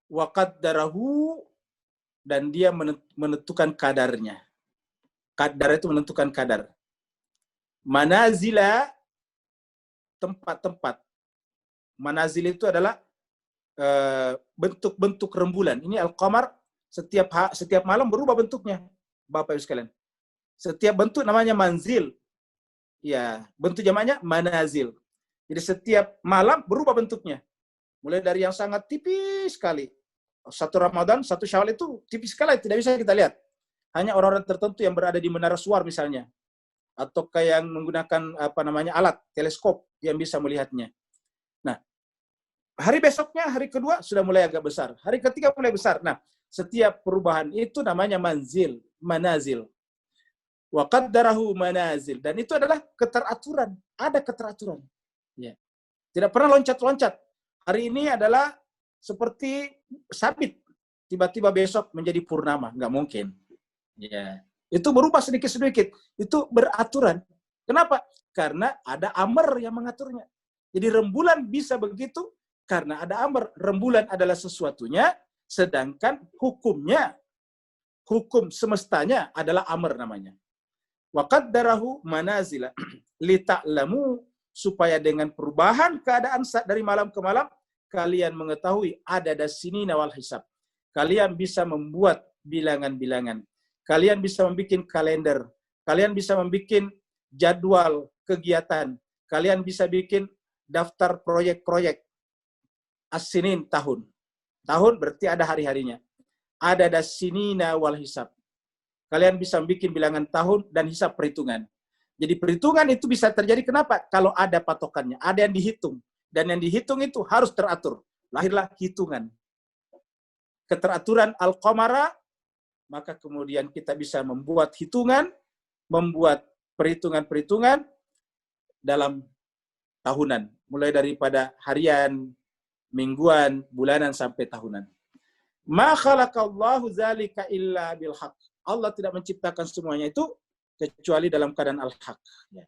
Wa qaddarahu, dan dia menentukan kadarnya. Kadar itu menentukan kadar. Manazila, tempat-tempat. Manazil itu adalah bentuk-bentuk rembulan. Ini al-qamar, setiap malam berubah bentuknya, Bapak Ibu sekalian. Setiap bentuk namanya manzil. Ya, bentuk jamaknya manazil. Jadi setiap malam berubah bentuknya. Mulai dari yang sangat tipis sekali. satu Ramadan, satu Syawal itu tipis sekali, tidak bisa kita lihat. Hanya orang-orang tertentu yang berada di Menara Suar misalnya, atau kayak yang menggunakan alat teleskop yang bisa melihatnya. Nah, hari besoknya, hari kedua sudah mulai agak besar, hari ketiga mulai besar. Nah, setiap perubahan itu namanya manazil. Wa qaddarahu manazil, dan itu adalah keteraturan, ada keteraturan. Ya. Tidak pernah loncat-loncat. Hari ini adalah seperti sabit, tiba-tiba besok menjadi purnama, nggak mungkin. Ya. Itu berubah sedikit-sedikit, itu beraturan. Kenapa? Karena ada amr yang mengaturnya. Jadi rembulan bisa begitu karena ada amr. Rembulan adalah sesuatunya, sedangkan hukum semestanya adalah amr namanya. Wa qaddarahu manazila lita'lamu, supaya dengan perubahan keadaan dari malam ke malam kalian mengetahui adada sinina wal hisab. Kalian bisa membuat bilangan-bilangan. Kalian bisa membuat kalender. Kalian bisa membuat jadwal kegiatan. Kalian bisa bikin daftar proyek-proyek. As-sinin, tahun. Tahun berarti ada hari-harinya. Adada sinina wal hisab. Kalian bisa bikin bilangan tahun dan hisab perhitungan. Jadi perhitungan itu bisa terjadi kenapa? Kalau ada patokannya, ada yang dihitung. Dan yang dihitung itu harus teratur. Lahirlah hitungan. Keteraturan al-qamara, maka kemudian kita bisa membuat hitungan, membuat perhitungan-perhitungan dalam tahunan. Mulai daripada harian, mingguan, bulanan, sampai tahunan. Ma khalaqallahu dzalika illa bil haqq. Allah tidak menciptakan semuanya itu kecuali dalam keadaan al-haq. Ya.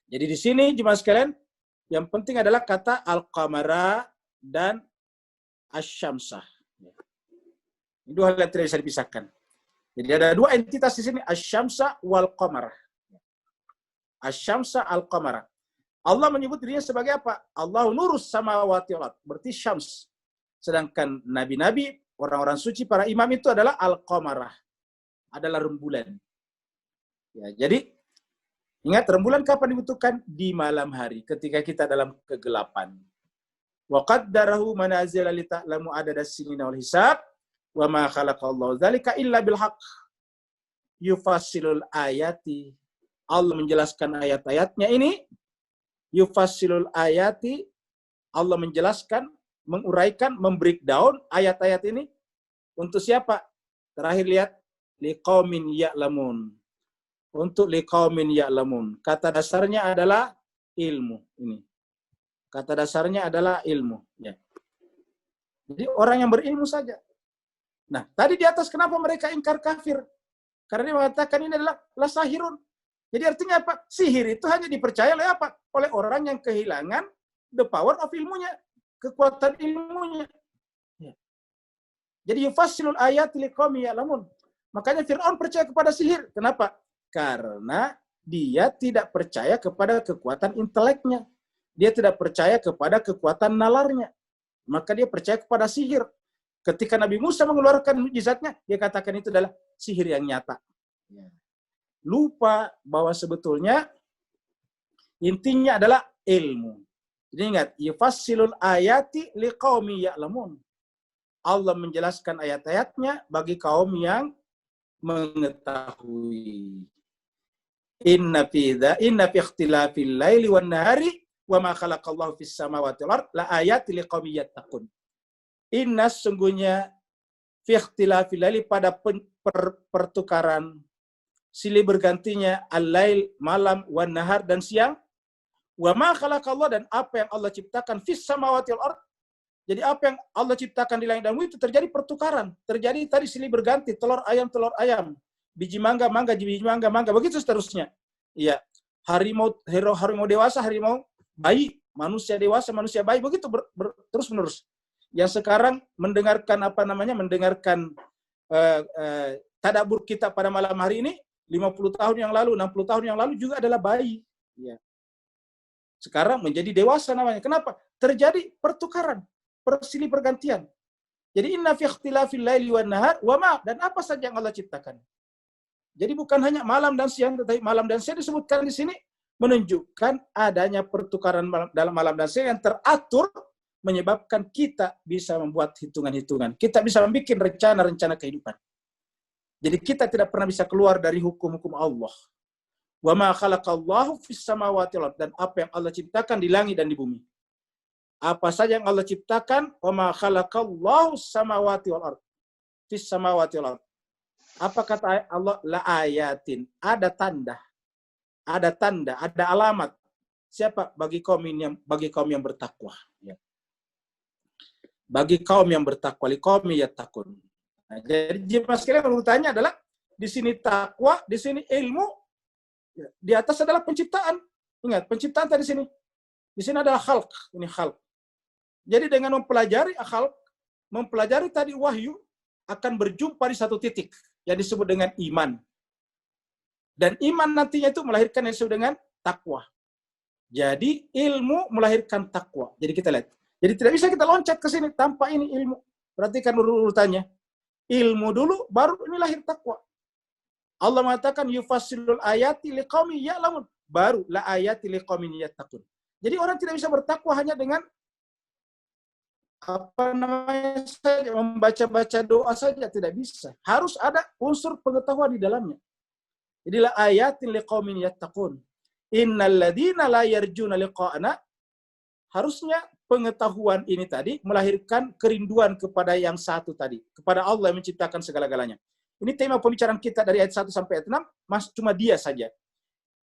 Jadi di sini jemaah sekalian, yang penting adalah kata al-qamara dan asy-syamsah. Ya. Ini dua hal yang tidak bisa dipisahkan. Jadi ada dua entitas di sini, asy-syamsah wal qamara. Asy-syamsah al-qamara. Allah menyebut dirinya sebagai apa? Allahu nurus samawati wal ardh. Berarti syams. Sedangkan nabi-nabi, orang-orang suci, para imam itu adalah al-qamarah. Adalah rembulan. Ya, jadi ingat, rembulan kapan dibutuhkan? Di malam hari, ketika kita dalam kegelapan. Wa qaddarahu manazila li ta'lamu adada sinina wal hisab wa ma khalaqallahu dzalika illa bil haqq. Yufassilul ayati. Allah menjelaskan ayat-ayatnya ini. Yufassilul ayati. Allah menjelaskan, menguraikan, membreakdown ayat-ayat ini untuk siapa? Terakhir lihat, liqaumin ya'lamun. Untuk liqaumin ya'lamun. Kata dasarnya adalah ilmu ini. Kata dasarnya adalah ilmu, ya. Jadi orang yang berilmu saja. Nah, tadi di atas kenapa mereka ingkar kafir? Karena dia mengatakan ini adalah lasahirun. Jadi artinya apa? Sihir itu hanya dipercaya oleh apa? Oleh orang yang kehilangan the power of ilmunya, kekuatan ilmunya. Ya. Jadi yufassilul ayati liqaumin ya'lamun. Makanya Fir'aun percaya kepada sihir. Kenapa? Karena dia tidak percaya kepada kekuatan inteleknya. Dia tidak percaya kepada kekuatan nalarnya. Maka dia percaya kepada sihir. Ketika Nabi Musa mengeluarkan mukjizatnya, dia katakan itu adalah sihir yang nyata. Lupa bahwa sebetulnya intinya adalah ilmu. Jadi ingat, yufassilul ayati liqaumi ya'lamun. Allah menjelaskan ayat-ayatnya bagi kaum yang mengetahui. Inna fi ikhtilafil laili wan nahari wa ma khalaqallahu fis samawati wal ardh la ayatin liqaumin yattaqun. Inna, sungguhnya, fi ikhtilafil laili, pada pertukaran silih bergantinya al-lail, malam, wan nahar, dan siang, wa ma khalaqallahu, dan apa yang Allah ciptakan fis samawati wal ardh. Jadi apa yang Allah ciptakan di langit dan bumi itu terjadi pertukaran, terjadi tadi silih berganti, telur ayam, biji mangga, biji mangga, begitu seterusnya. Iya, harimau dewasa, harimau bayi, manusia dewasa, manusia bayi, begitu terus menerus. Yang sekarang mendengarkan tadabbur kita pada malam hari ini, 50 tahun yang lalu, 60 tahun yang lalu juga adalah bayi. Iya. Sekarang menjadi dewasa namanya. Kenapa? Terjadi pertukaran, silih pergantian. Jadi inna fi ikhtilafil laili wan nahar wa ma, dan apa saja yang Allah ciptakan. Jadi bukan hanya malam dan siang, tetapi malam dan siang disebutkan di sini menunjukkan adanya pertukaran dalam malam dan siang yang teratur menyebabkan kita bisa membuat hitungan-hitungan. Kita bisa membuat rencana-rencana kehidupan. Jadi kita tidak pernah bisa keluar dari hukum-hukum Allah. Wa ma khalaqallahu fis samawati wal ardh, dan apa yang Allah ciptakan di langit dan di bumi. Apa saja yang Allah ciptakan, wa ma khalaqallahu samawati wal ardh. Fis samawati wal ardh. Apa kata Allah? La ayatin, ada tanda. Ada tanda, ada alamat. Siapa? Bagi kaum yang bertakwa. Ya. Bagi kaum yang bertakwa, liqaum yattaqun. Nah, jadi jemaah sekalian urutannya adalah di sini takwa, di sini ilmu, di atas adalah penciptaan. Ingat, penciptaan tadi sini. Di sini adalah khalq, ini khalq. Jadi dengan mempelajari khalq, mempelajari tadi wahyu, akan berjumpa di satu titik yang disebut dengan iman. Dan iman nantinya itu melahirkan yang disebut dengan takwa. Jadi ilmu melahirkan takwa. Jadi kita lihat. Jadi tidak bisa kita loncat ke sini tanpa ini ilmu. Perhatikan urutannya. Ilmu dulu, baru ini lahir takwa. Allah mengatakan yufassilul ayati liqaumin ya'lamun. Baru la ayati liqaumin yattaqun. Jadi orang tidak bisa bertakwa hanya dengan saja membaca-baca doa saja, tidak bisa. Harus ada unsur pengetahuan di dalamnya. Jadi la ayatin liqaumin yattaqun. Innal ladzina la yarjuna liqa'ana. Harusnya pengetahuan ini tadi melahirkan kerinduan kepada yang satu tadi, kepada Allah yang menciptakan segala-galanya. Ini tema pembicaraan kita dari ayat 1 sampai ayat 6, cuma dia saja.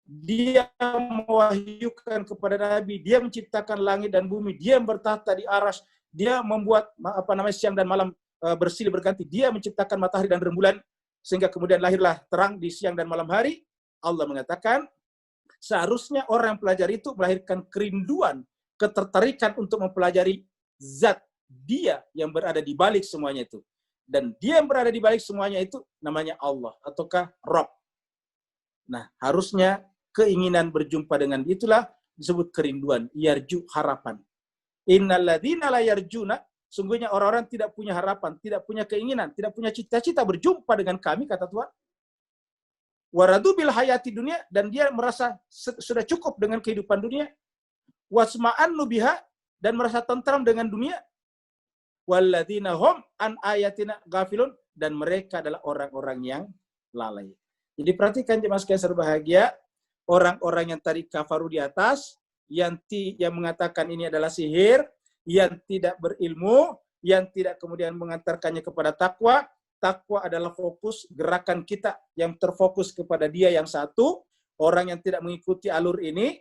Dia mewahyukan kepada Nabi, dia menciptakan langit dan bumi, dia yang bertahta di arsy, dia membuat siang dan malam bersilih berganti, dia menciptakan matahari dan rembulan, sehingga kemudian lahirlah terang di siang dan malam hari. Allah mengatakan, seharusnya orang yang pelajari itu melahirkan kerinduan, ketertarikan untuk mempelajari zat dia yang berada di balik semuanya itu. Dan dia yang berada di balik semuanya itu namanya Allah ataukah Rabb. Nah, harusnya keinginan berjumpa dengan itulah disebut kerinduan, yarju, harapan. Innal ladzina la yarjuna, sungguhnya orang-orang tidak punya harapan, tidak punya keinginan, tidak punya cita-cita berjumpa dengan kami, kata Tuhan. Waradu bil hayati dunia, dan dia merasa sudah cukup dengan kehidupan dunia. Wasma'annu biha, dan merasa tentram dengan dunia. Walladzina hum an ayatina ghafilun, dan mereka adalah orang-orang yang lalai. Jadi perhatikan jemaah sekalian berbahagia, orang-orang yang tadi kafaru di atas, yang mengatakan ini adalah sihir, yang tidak berilmu, yang tidak kemudian mengantarkannya kepada takwa. Takwa adalah fokus gerakan kita yang terfokus kepada dia yang satu. Orang yang tidak mengikuti alur ini,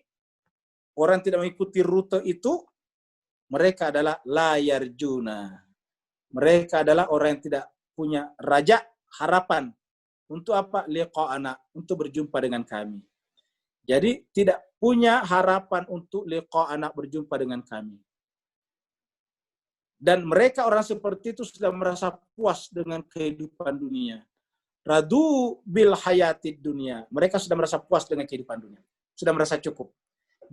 orang tidak mengikuti rute itu, mereka adalah layar juna. Mereka adalah orang yang tidak punya raja, harapan. Untuk apa? Liqa'ana, untuk berjumpa dengan kami. Jadi tidak punya harapan untuk liqa'ana, berjumpa dengan kami. Dan mereka orang seperti itu sudah merasa puas dengan kehidupan dunia. Radu bil hayatid dunia. Mereka sudah merasa puas dengan kehidupan dunia. Sudah merasa cukup.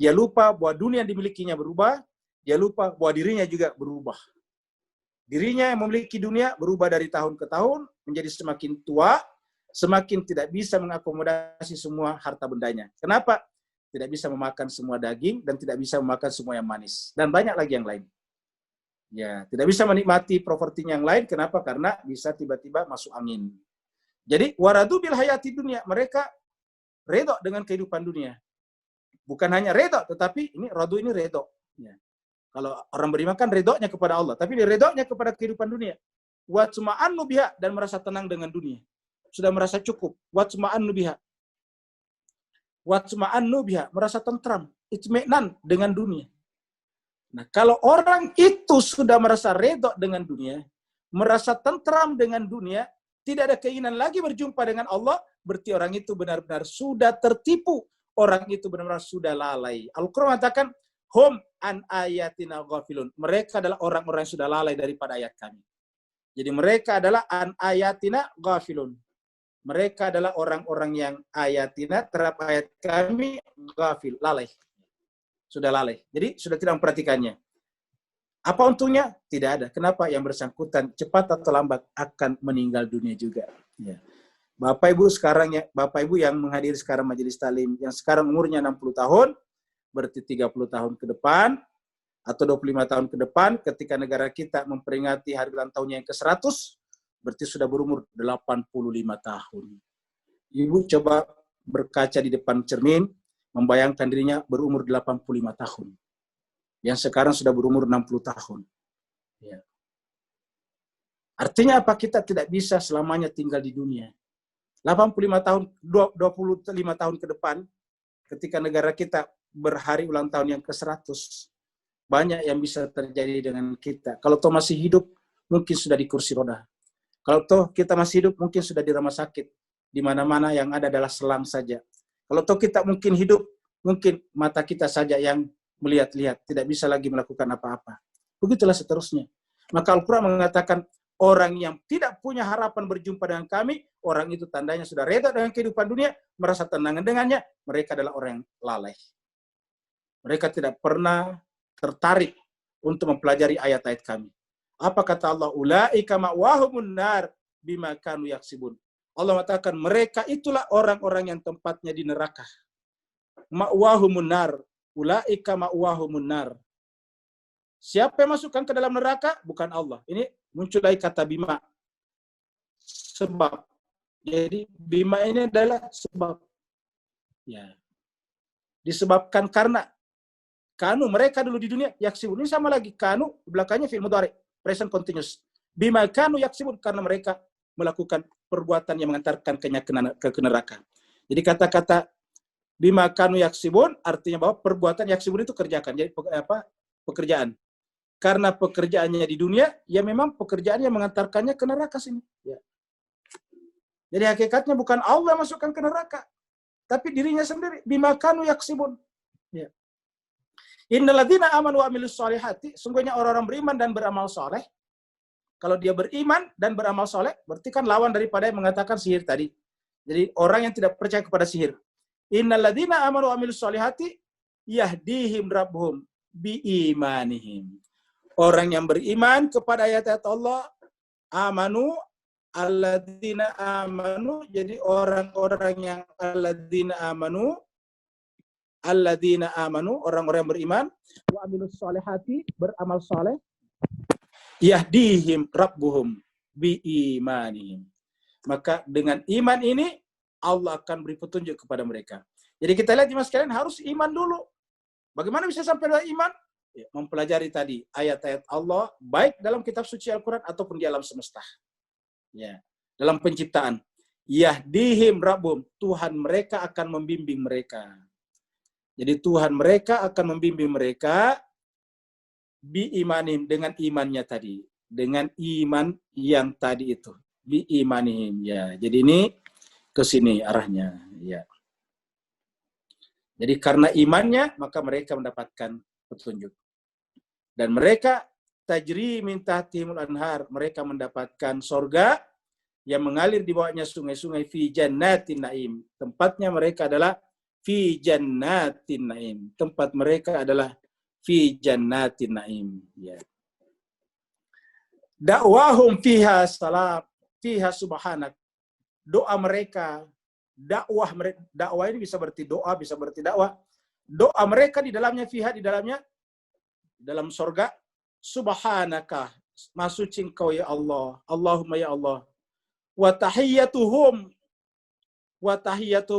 Dia lupa bahwa dunia yang dimilikinya berubah, dia lupa bahwa dirinya juga berubah. Dirinya yang memiliki dunia berubah dari tahun ke tahun, menjadi semakin tua, semakin tidak bisa mengakomodasi semua harta bendanya. Kenapa? Tidak bisa memakan semua daging, dan tidak bisa memakan semua yang manis. Dan banyak lagi yang lain. Ya, tidak bisa menikmati propertinya yang lain. Kenapa? Karena bisa tiba-tiba masuk angin. Jadi, waradu bil hayati dunia. Mereka redok dengan kehidupan dunia. Bukan hanya redok, tetapi ini radu ini redok. Ya. Kalau orang beriman kan redoknya kepada Allah, tapi ini redoknya kepada kehidupan dunia. Watsma'annu biha, dan merasa tenang dengan dunia. Sudah merasa cukup. Watsma'annu biha. Watsma'annu biha, merasa tentram, itmi'nan dengan dunia. Nah, kalau orang itu sudah merasa redok dengan dunia, merasa tentram dengan dunia, tidak ada keinginan lagi berjumpa dengan Allah, berarti orang itu benar-benar sudah tertipu. Orang itu benar-benar sudah lalai. Al-Quran mengatakan, hum an ayatina ghafilun. Mereka adalah orang-orang yang sudah lalai daripada ayat kami. Jadi mereka adalah an ayatina ghafilun. Mereka adalah orang-orang yang ayatina terhadap ayat kami ghafil, lalai. Sudah lalai. Jadi sudah tidak memperhatikannya. Apa untungnya? Tidak ada. Kenapa? Yang bersangkutan cepat atau lambat akan meninggal dunia juga. Ya. Bapak Ibu yang menghadiri sekarang majelis talim, yang sekarang umurnya 60 tahun, berarti 30 tahun ke depan, atau 25 tahun ke depan ketika negara kita memperingati hari ulang tahunnya yang ke-100, berarti sudah berumur 85 tahun. Ibu coba berkaca di depan cermin, membayangkan dirinya berumur 85 tahun. Yang sekarang sudah berumur 60 tahun. Ya. Artinya apa? Kita tidak bisa selamanya tinggal di dunia. 85 tahun, 25 tahun ke depan, ketika negara kita berhari ulang tahun yang ke-100, banyak yang bisa terjadi dengan kita. Kalau toh masih hidup, mungkin sudah di kursi roda. Kalau toh kita masih hidup, mungkin sudah di rumah sakit. Di mana-mana yang ada adalah selang saja. Kalau toh kita mungkin hidup, mungkin mata kita saja yang melihat-lihat, tidak bisa lagi melakukan apa-apa. Begitulah seterusnya. Maka Al-Quran mengatakan, orang yang tidak punya harapan berjumpa dengan kami, orang itu tandanya sudah reda dengan kehidupan dunia, merasa tenang dengannya, mereka adalah orang yang lalai. Mereka tidak pernah tertarik untuk mempelajari ayat-ayat kami. Apa kata Allah? Ulaika ma'wahumun nar bima kanu yaksibun. Allah mengatakan mereka itulah orang-orang yang tempatnya di neraka. Ma'wahumun nar. Ulaika ma'wahumun nar. Siapa yang masukkan ke dalam neraka? Bukan Allah. Ini muncul lagi kata bima. Sebab. Jadi bima ini adalah sebab. Ya. Disebabkan karena kanu mereka dulu di dunia yaksibun. Ini sama lagi kanu belakangnya fi'il mudhari, present continuous. Bima kanu yaksibun karena mereka melakukan perbuatan yang mengantarkan ke neraka. Jadi kata-kata bima kanu yaksibun artinya bahwa perbuatan yaksibun itu kerjakan. Jadi pekerjaan. Karena pekerjaannya di dunia, ya memang pekerjaan yang mengantarkannya ke neraka sini. Ya. Jadi hakikatnya bukan Allah yang masukkan ke neraka, tapi dirinya sendiri. Bima kanu yaksibun. Ya. Innalladzina amanu wa amilus solihati, sungguhnya orang-orang beriman dan beramal soleh. Kalau dia beriman dan beramal soleh, berarti kan lawan daripada yang mengatakan sihir tadi. Jadi orang yang tidak percaya kepada sihir. Innalladzina amanu wa amilus solihati, yahdihim rabbuhum biimanihim. Orang yang beriman kepada ayat-ayat Allah, amanu, alladzina amanu, jadi orang-orang yang alladzina amanu, orang-orang yang beriman, wa amilus solihati, beramal soleh, yahdihim rabbuhum biimanihim. Maka dengan iman ini, Allah akan beri petunjuk kepada mereka. Jadi kita lihat jemaah sekalian, harus iman dulu. Bagaimana bisa sampai dengan iman? Ya, mempelajari tadi ayat-ayat Allah, baik dalam kitab suci Al-Quran ataupun di alam semesta. Ya, dalam penciptaan. Yahdihim rabbuhum, Tuhan mereka akan membimbing mereka. Jadi Tuhan mereka akan membimbing mereka biimanihim, dengan imannya tadi. Dengan iman yang tadi itu. Biimanihim. Ya, jadi ini ke sini arahnya. Ya. Jadi karena imannya, maka mereka mendapatkan petunjuk. Dan mereka tajri min tahtihimul anhar. Mereka mendapatkan sorga yang mengalir di bawahnya sungai-sungai fi jannatin naim. Tempatnya mereka adalah fi jannatin naim. Tempat mereka adalah fi jannatin naim. Ya. Dakwahum fiha salam, fiha subhanak. Doa mereka, dakwah ini bisa berarti doa, bisa berarti dakwah. Doa mereka di dalamnya fiha, di dalamnya dalam surga, subhanaka, masuci engkau ya Allah, Allahumma ya Allah. Wa tahiyyatuhum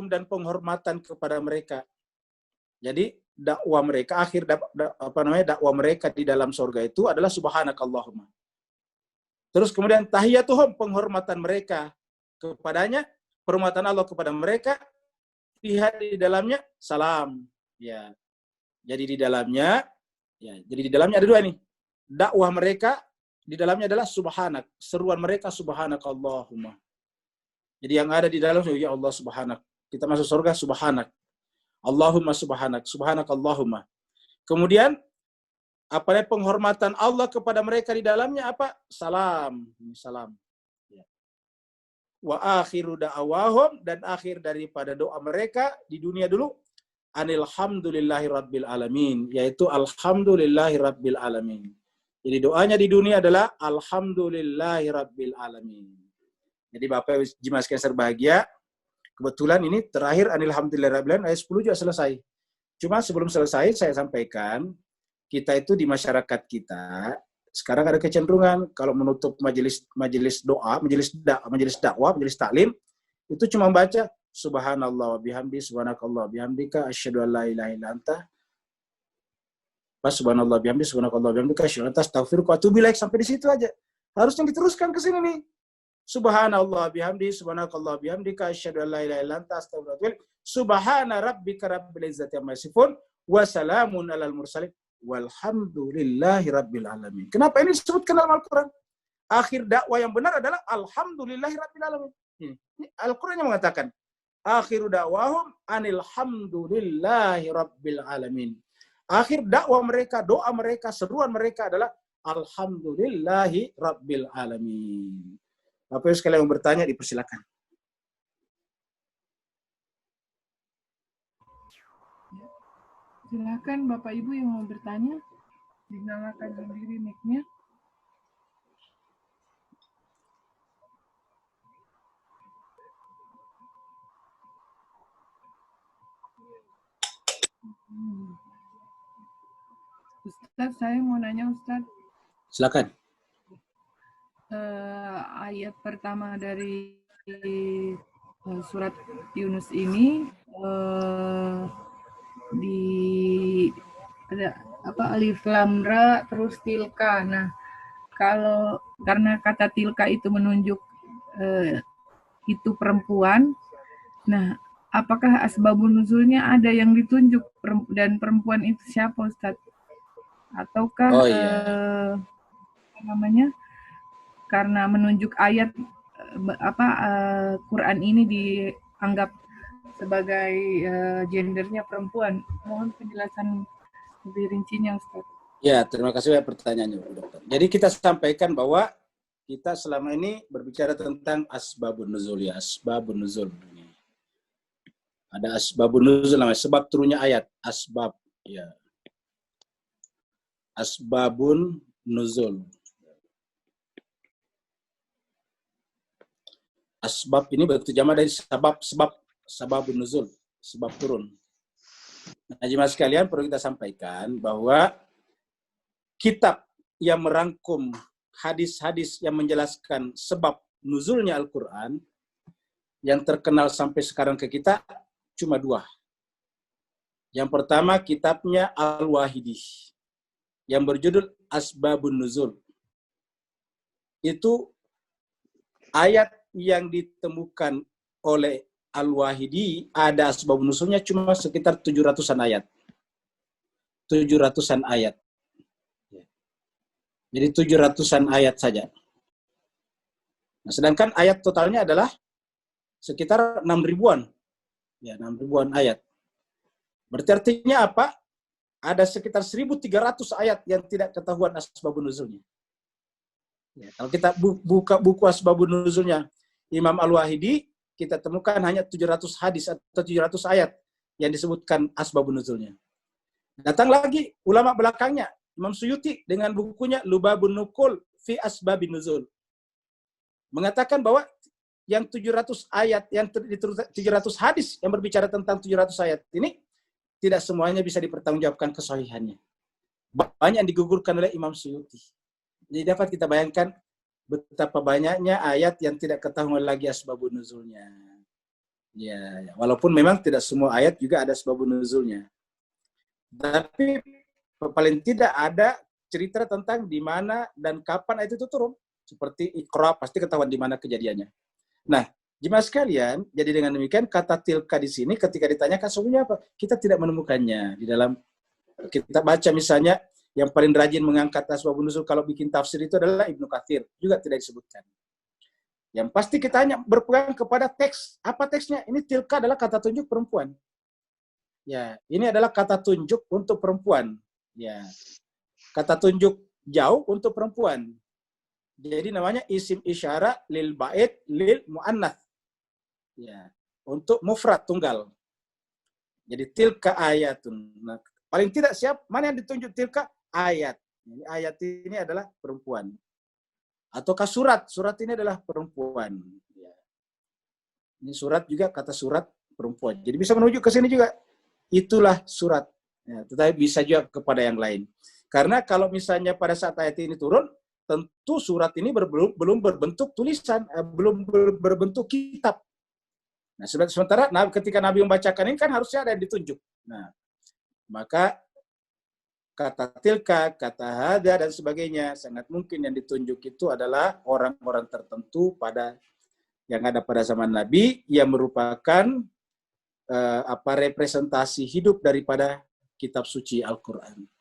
dan penghormatan kepada mereka. Jadi dakwah mereka dakwah mereka di dalam surga itu adalah subhanakallahumma. Terus kemudian tahiyyatuhum, penghormatan mereka kepadanya, penghormatan Allah kepada mereka, fiha di dalamnya salam. Ya. Jadi di dalamnya ada dua nih. Dakwah mereka di dalamnya adalah subhanak. Seruan mereka subhanakallahumma. Jadi yang ada di dalam, ya Allah subhanak. Kita masuk surga subhanak. Allahumma subhanak. Subhanakallahumma. Kemudian, penghormatan Allah kepada mereka di dalamnya apa? Salam. Salam. Ya. Wa akhiru da'awahum, dan akhir daripada doa mereka di dunia dulu, anilhamdulillahi rabbil alamin, yaitu alhamdulillahi rabbil alamin. Jadi doanya di dunia adalah alhamdulillahi rabbil alamin. Jadi Bapak jemaah sekalian berbahagia, kebetulan ini terakhir anilhamdulillahi rabbil alamin ayat 10 juga selesai. Cuma sebelum selesai saya sampaikan, kita itu di masyarakat kita sekarang ada kecenderungan kalau menutup majelis doa, majelis dakwah, majelis taklim itu cuma baca subhanallah wa bihamdi subhanakallah bihamdika asyhadu an la ilaha illa anta subhanallah bihamdi subhanakallah bihamdika asyhadu an la ilaha illa anta astaghfiruka wa atubu ilaik, sampai di situ aja. Harusnya diteruskan ke sini nih. Subhanallah bihamdi subhanakallah bihamdika asyhadu an la ilaha illa anta astaghfiruka wa atubu ilaik. Subhana rabbika rabbil izzati amma yasifun wa salamun alal mursalin walhamdulillahi rabbil alamin. Kenapa ini disebutkan dalam Al-Quran? Akhir dakwah yang benar adalah alhamdulillahi rabbil alamin. Al-Quran yang mengatakan akhiru dakwahum anil hamdulillahi rabbil alamin. Akhir dakwah mereka, doa mereka, seruan mereka adalah alhamdulillahi rabbil alamin. Bapak Ibu sekalian yang bertanya dipersilakan. Silakan Bapak Ibu yang mau bertanya, dinyalakan sendiri mic-nya. Ustaz, saya mau nanya Ustaz. Silakan. Ayat pertama dari surat Yunus ini di ada alif lam ra terus tilka. Nah, kalau karena kata tilka itu menunjuk itu perempuan. Nah, apakah asbabun nuzulnya ada yang ditunjuk dan perempuan itu siapa Ustaz? Ataukah karena menunjuk ayat Quran ini dianggap sebagai gendernya perempuan? Mohon penjelasan lebih rincinya Ustaz. Ya, terima kasih pertanyaannya, Dokter. Jadi kita sampaikan bahwa kita selama ini berbicara tentang asbabun nuzul ya, asbabun nuzul. Ada asbabun nuzul namanya, sebab turunnya ayat, asbab ya. Asbabun nuzul. Asbab ini bentuk jamak dari sababun nuzul, sebab turun. Nah, jemaah sekalian, perlu kita sampaikan bahwa kitab yang merangkum hadis-hadis yang menjelaskan sebab nuzulnya Al-Quran yang terkenal sampai sekarang ke kita cuma dua. Yang pertama kitabnya Al-Wahidi yang berjudul Asbabun Nuzul. Itu ayat yang ditemukan oleh Al-Wahidi ada asbabun nuzulnya cuma sekitar 700-an ayat. 700-an ayat. Jadi 700-an ayat saja. Nah, sedangkan ayat totalnya adalah sekitar 6.000-an. Ya, 6.000-an ayat. Berarti artinya apa? Ada sekitar 1.300 ayat yang tidak ketahuan asbabun nuzulnya. Ya, kalau kita buka buku asbabun nuzulnya Imam Al-Wahidi, kita temukan hanya 700 hadis atau 700 ayat yang disebutkan asbabun nuzulnya. Datang lagi ulama belakangnya, Imam Suyuti dengan bukunya Lubabun Nukul fi Asbabin Nuzul. Mengatakan bahwa yang 700 ayat, yang 700 hadis yang berbicara tentang 700 ayat ini, tidak semuanya bisa dipertanggungjawabkan kesahihannya. Banyak yang digugurkan oleh Imam Suyuti. Jadi dapat kita bayangkan betapa banyaknya ayat yang tidak ketahuan lagi asbabun nuzulnya. Ya, walaupun memang tidak semua ayat juga ada asbabun nuzulnya. Tapi paling tidak ada cerita tentang di mana dan kapan ayat itu turun. Seperti Iqra, pasti ketahuan di mana kejadiannya. Nah, jemaah sekalian, jadi dengan demikian kata tilka di sini ketika ditanyakan sesungguhnya apa? Kita tidak menemukannya di dalam kita baca misalnya yang paling rajin mengangkat asbabun nuzul kalau bikin tafsir itu adalah Ibnu Katsir, juga tidak disebutkan. Yang pasti kita hanya berpegang kepada teks. Apa teksnya? Ini tilka adalah kata tunjuk perempuan. Ya, ini adalah kata tunjuk untuk perempuan. Ya, kata tunjuk jauh untuk perempuan. Jadi namanya isim isyara lil bait lil muannats. Ya, untuk mufrad tunggal. Jadi tilka ayatun. Nah, paling tidak mana yang ditunjuk tilka? Ayat. Ini ayat ini adalah perempuan. Ataukah surat? Surat ini adalah perempuan. Ya. Ini surat juga kata surat perempuan. Jadi bisa menuju ke sini juga. Itulah surat. Ya, tetapi bisa juga kepada yang lain. Karena kalau misalnya pada saat ayat ini turun, tentu surat ini belum berbentuk tulisan, belum berbentuk kitab. Nah, sementara ketika Nabi membacakan ini kan harusnya ada yang ditunjuk. Nah, maka kata tilka, kata hada, dan sebagainya, sangat mungkin yang ditunjuk itu adalah orang-orang tertentu yang ada pada zaman Nabi, yang merupakan representasi hidup daripada kitab suci Al-Quran.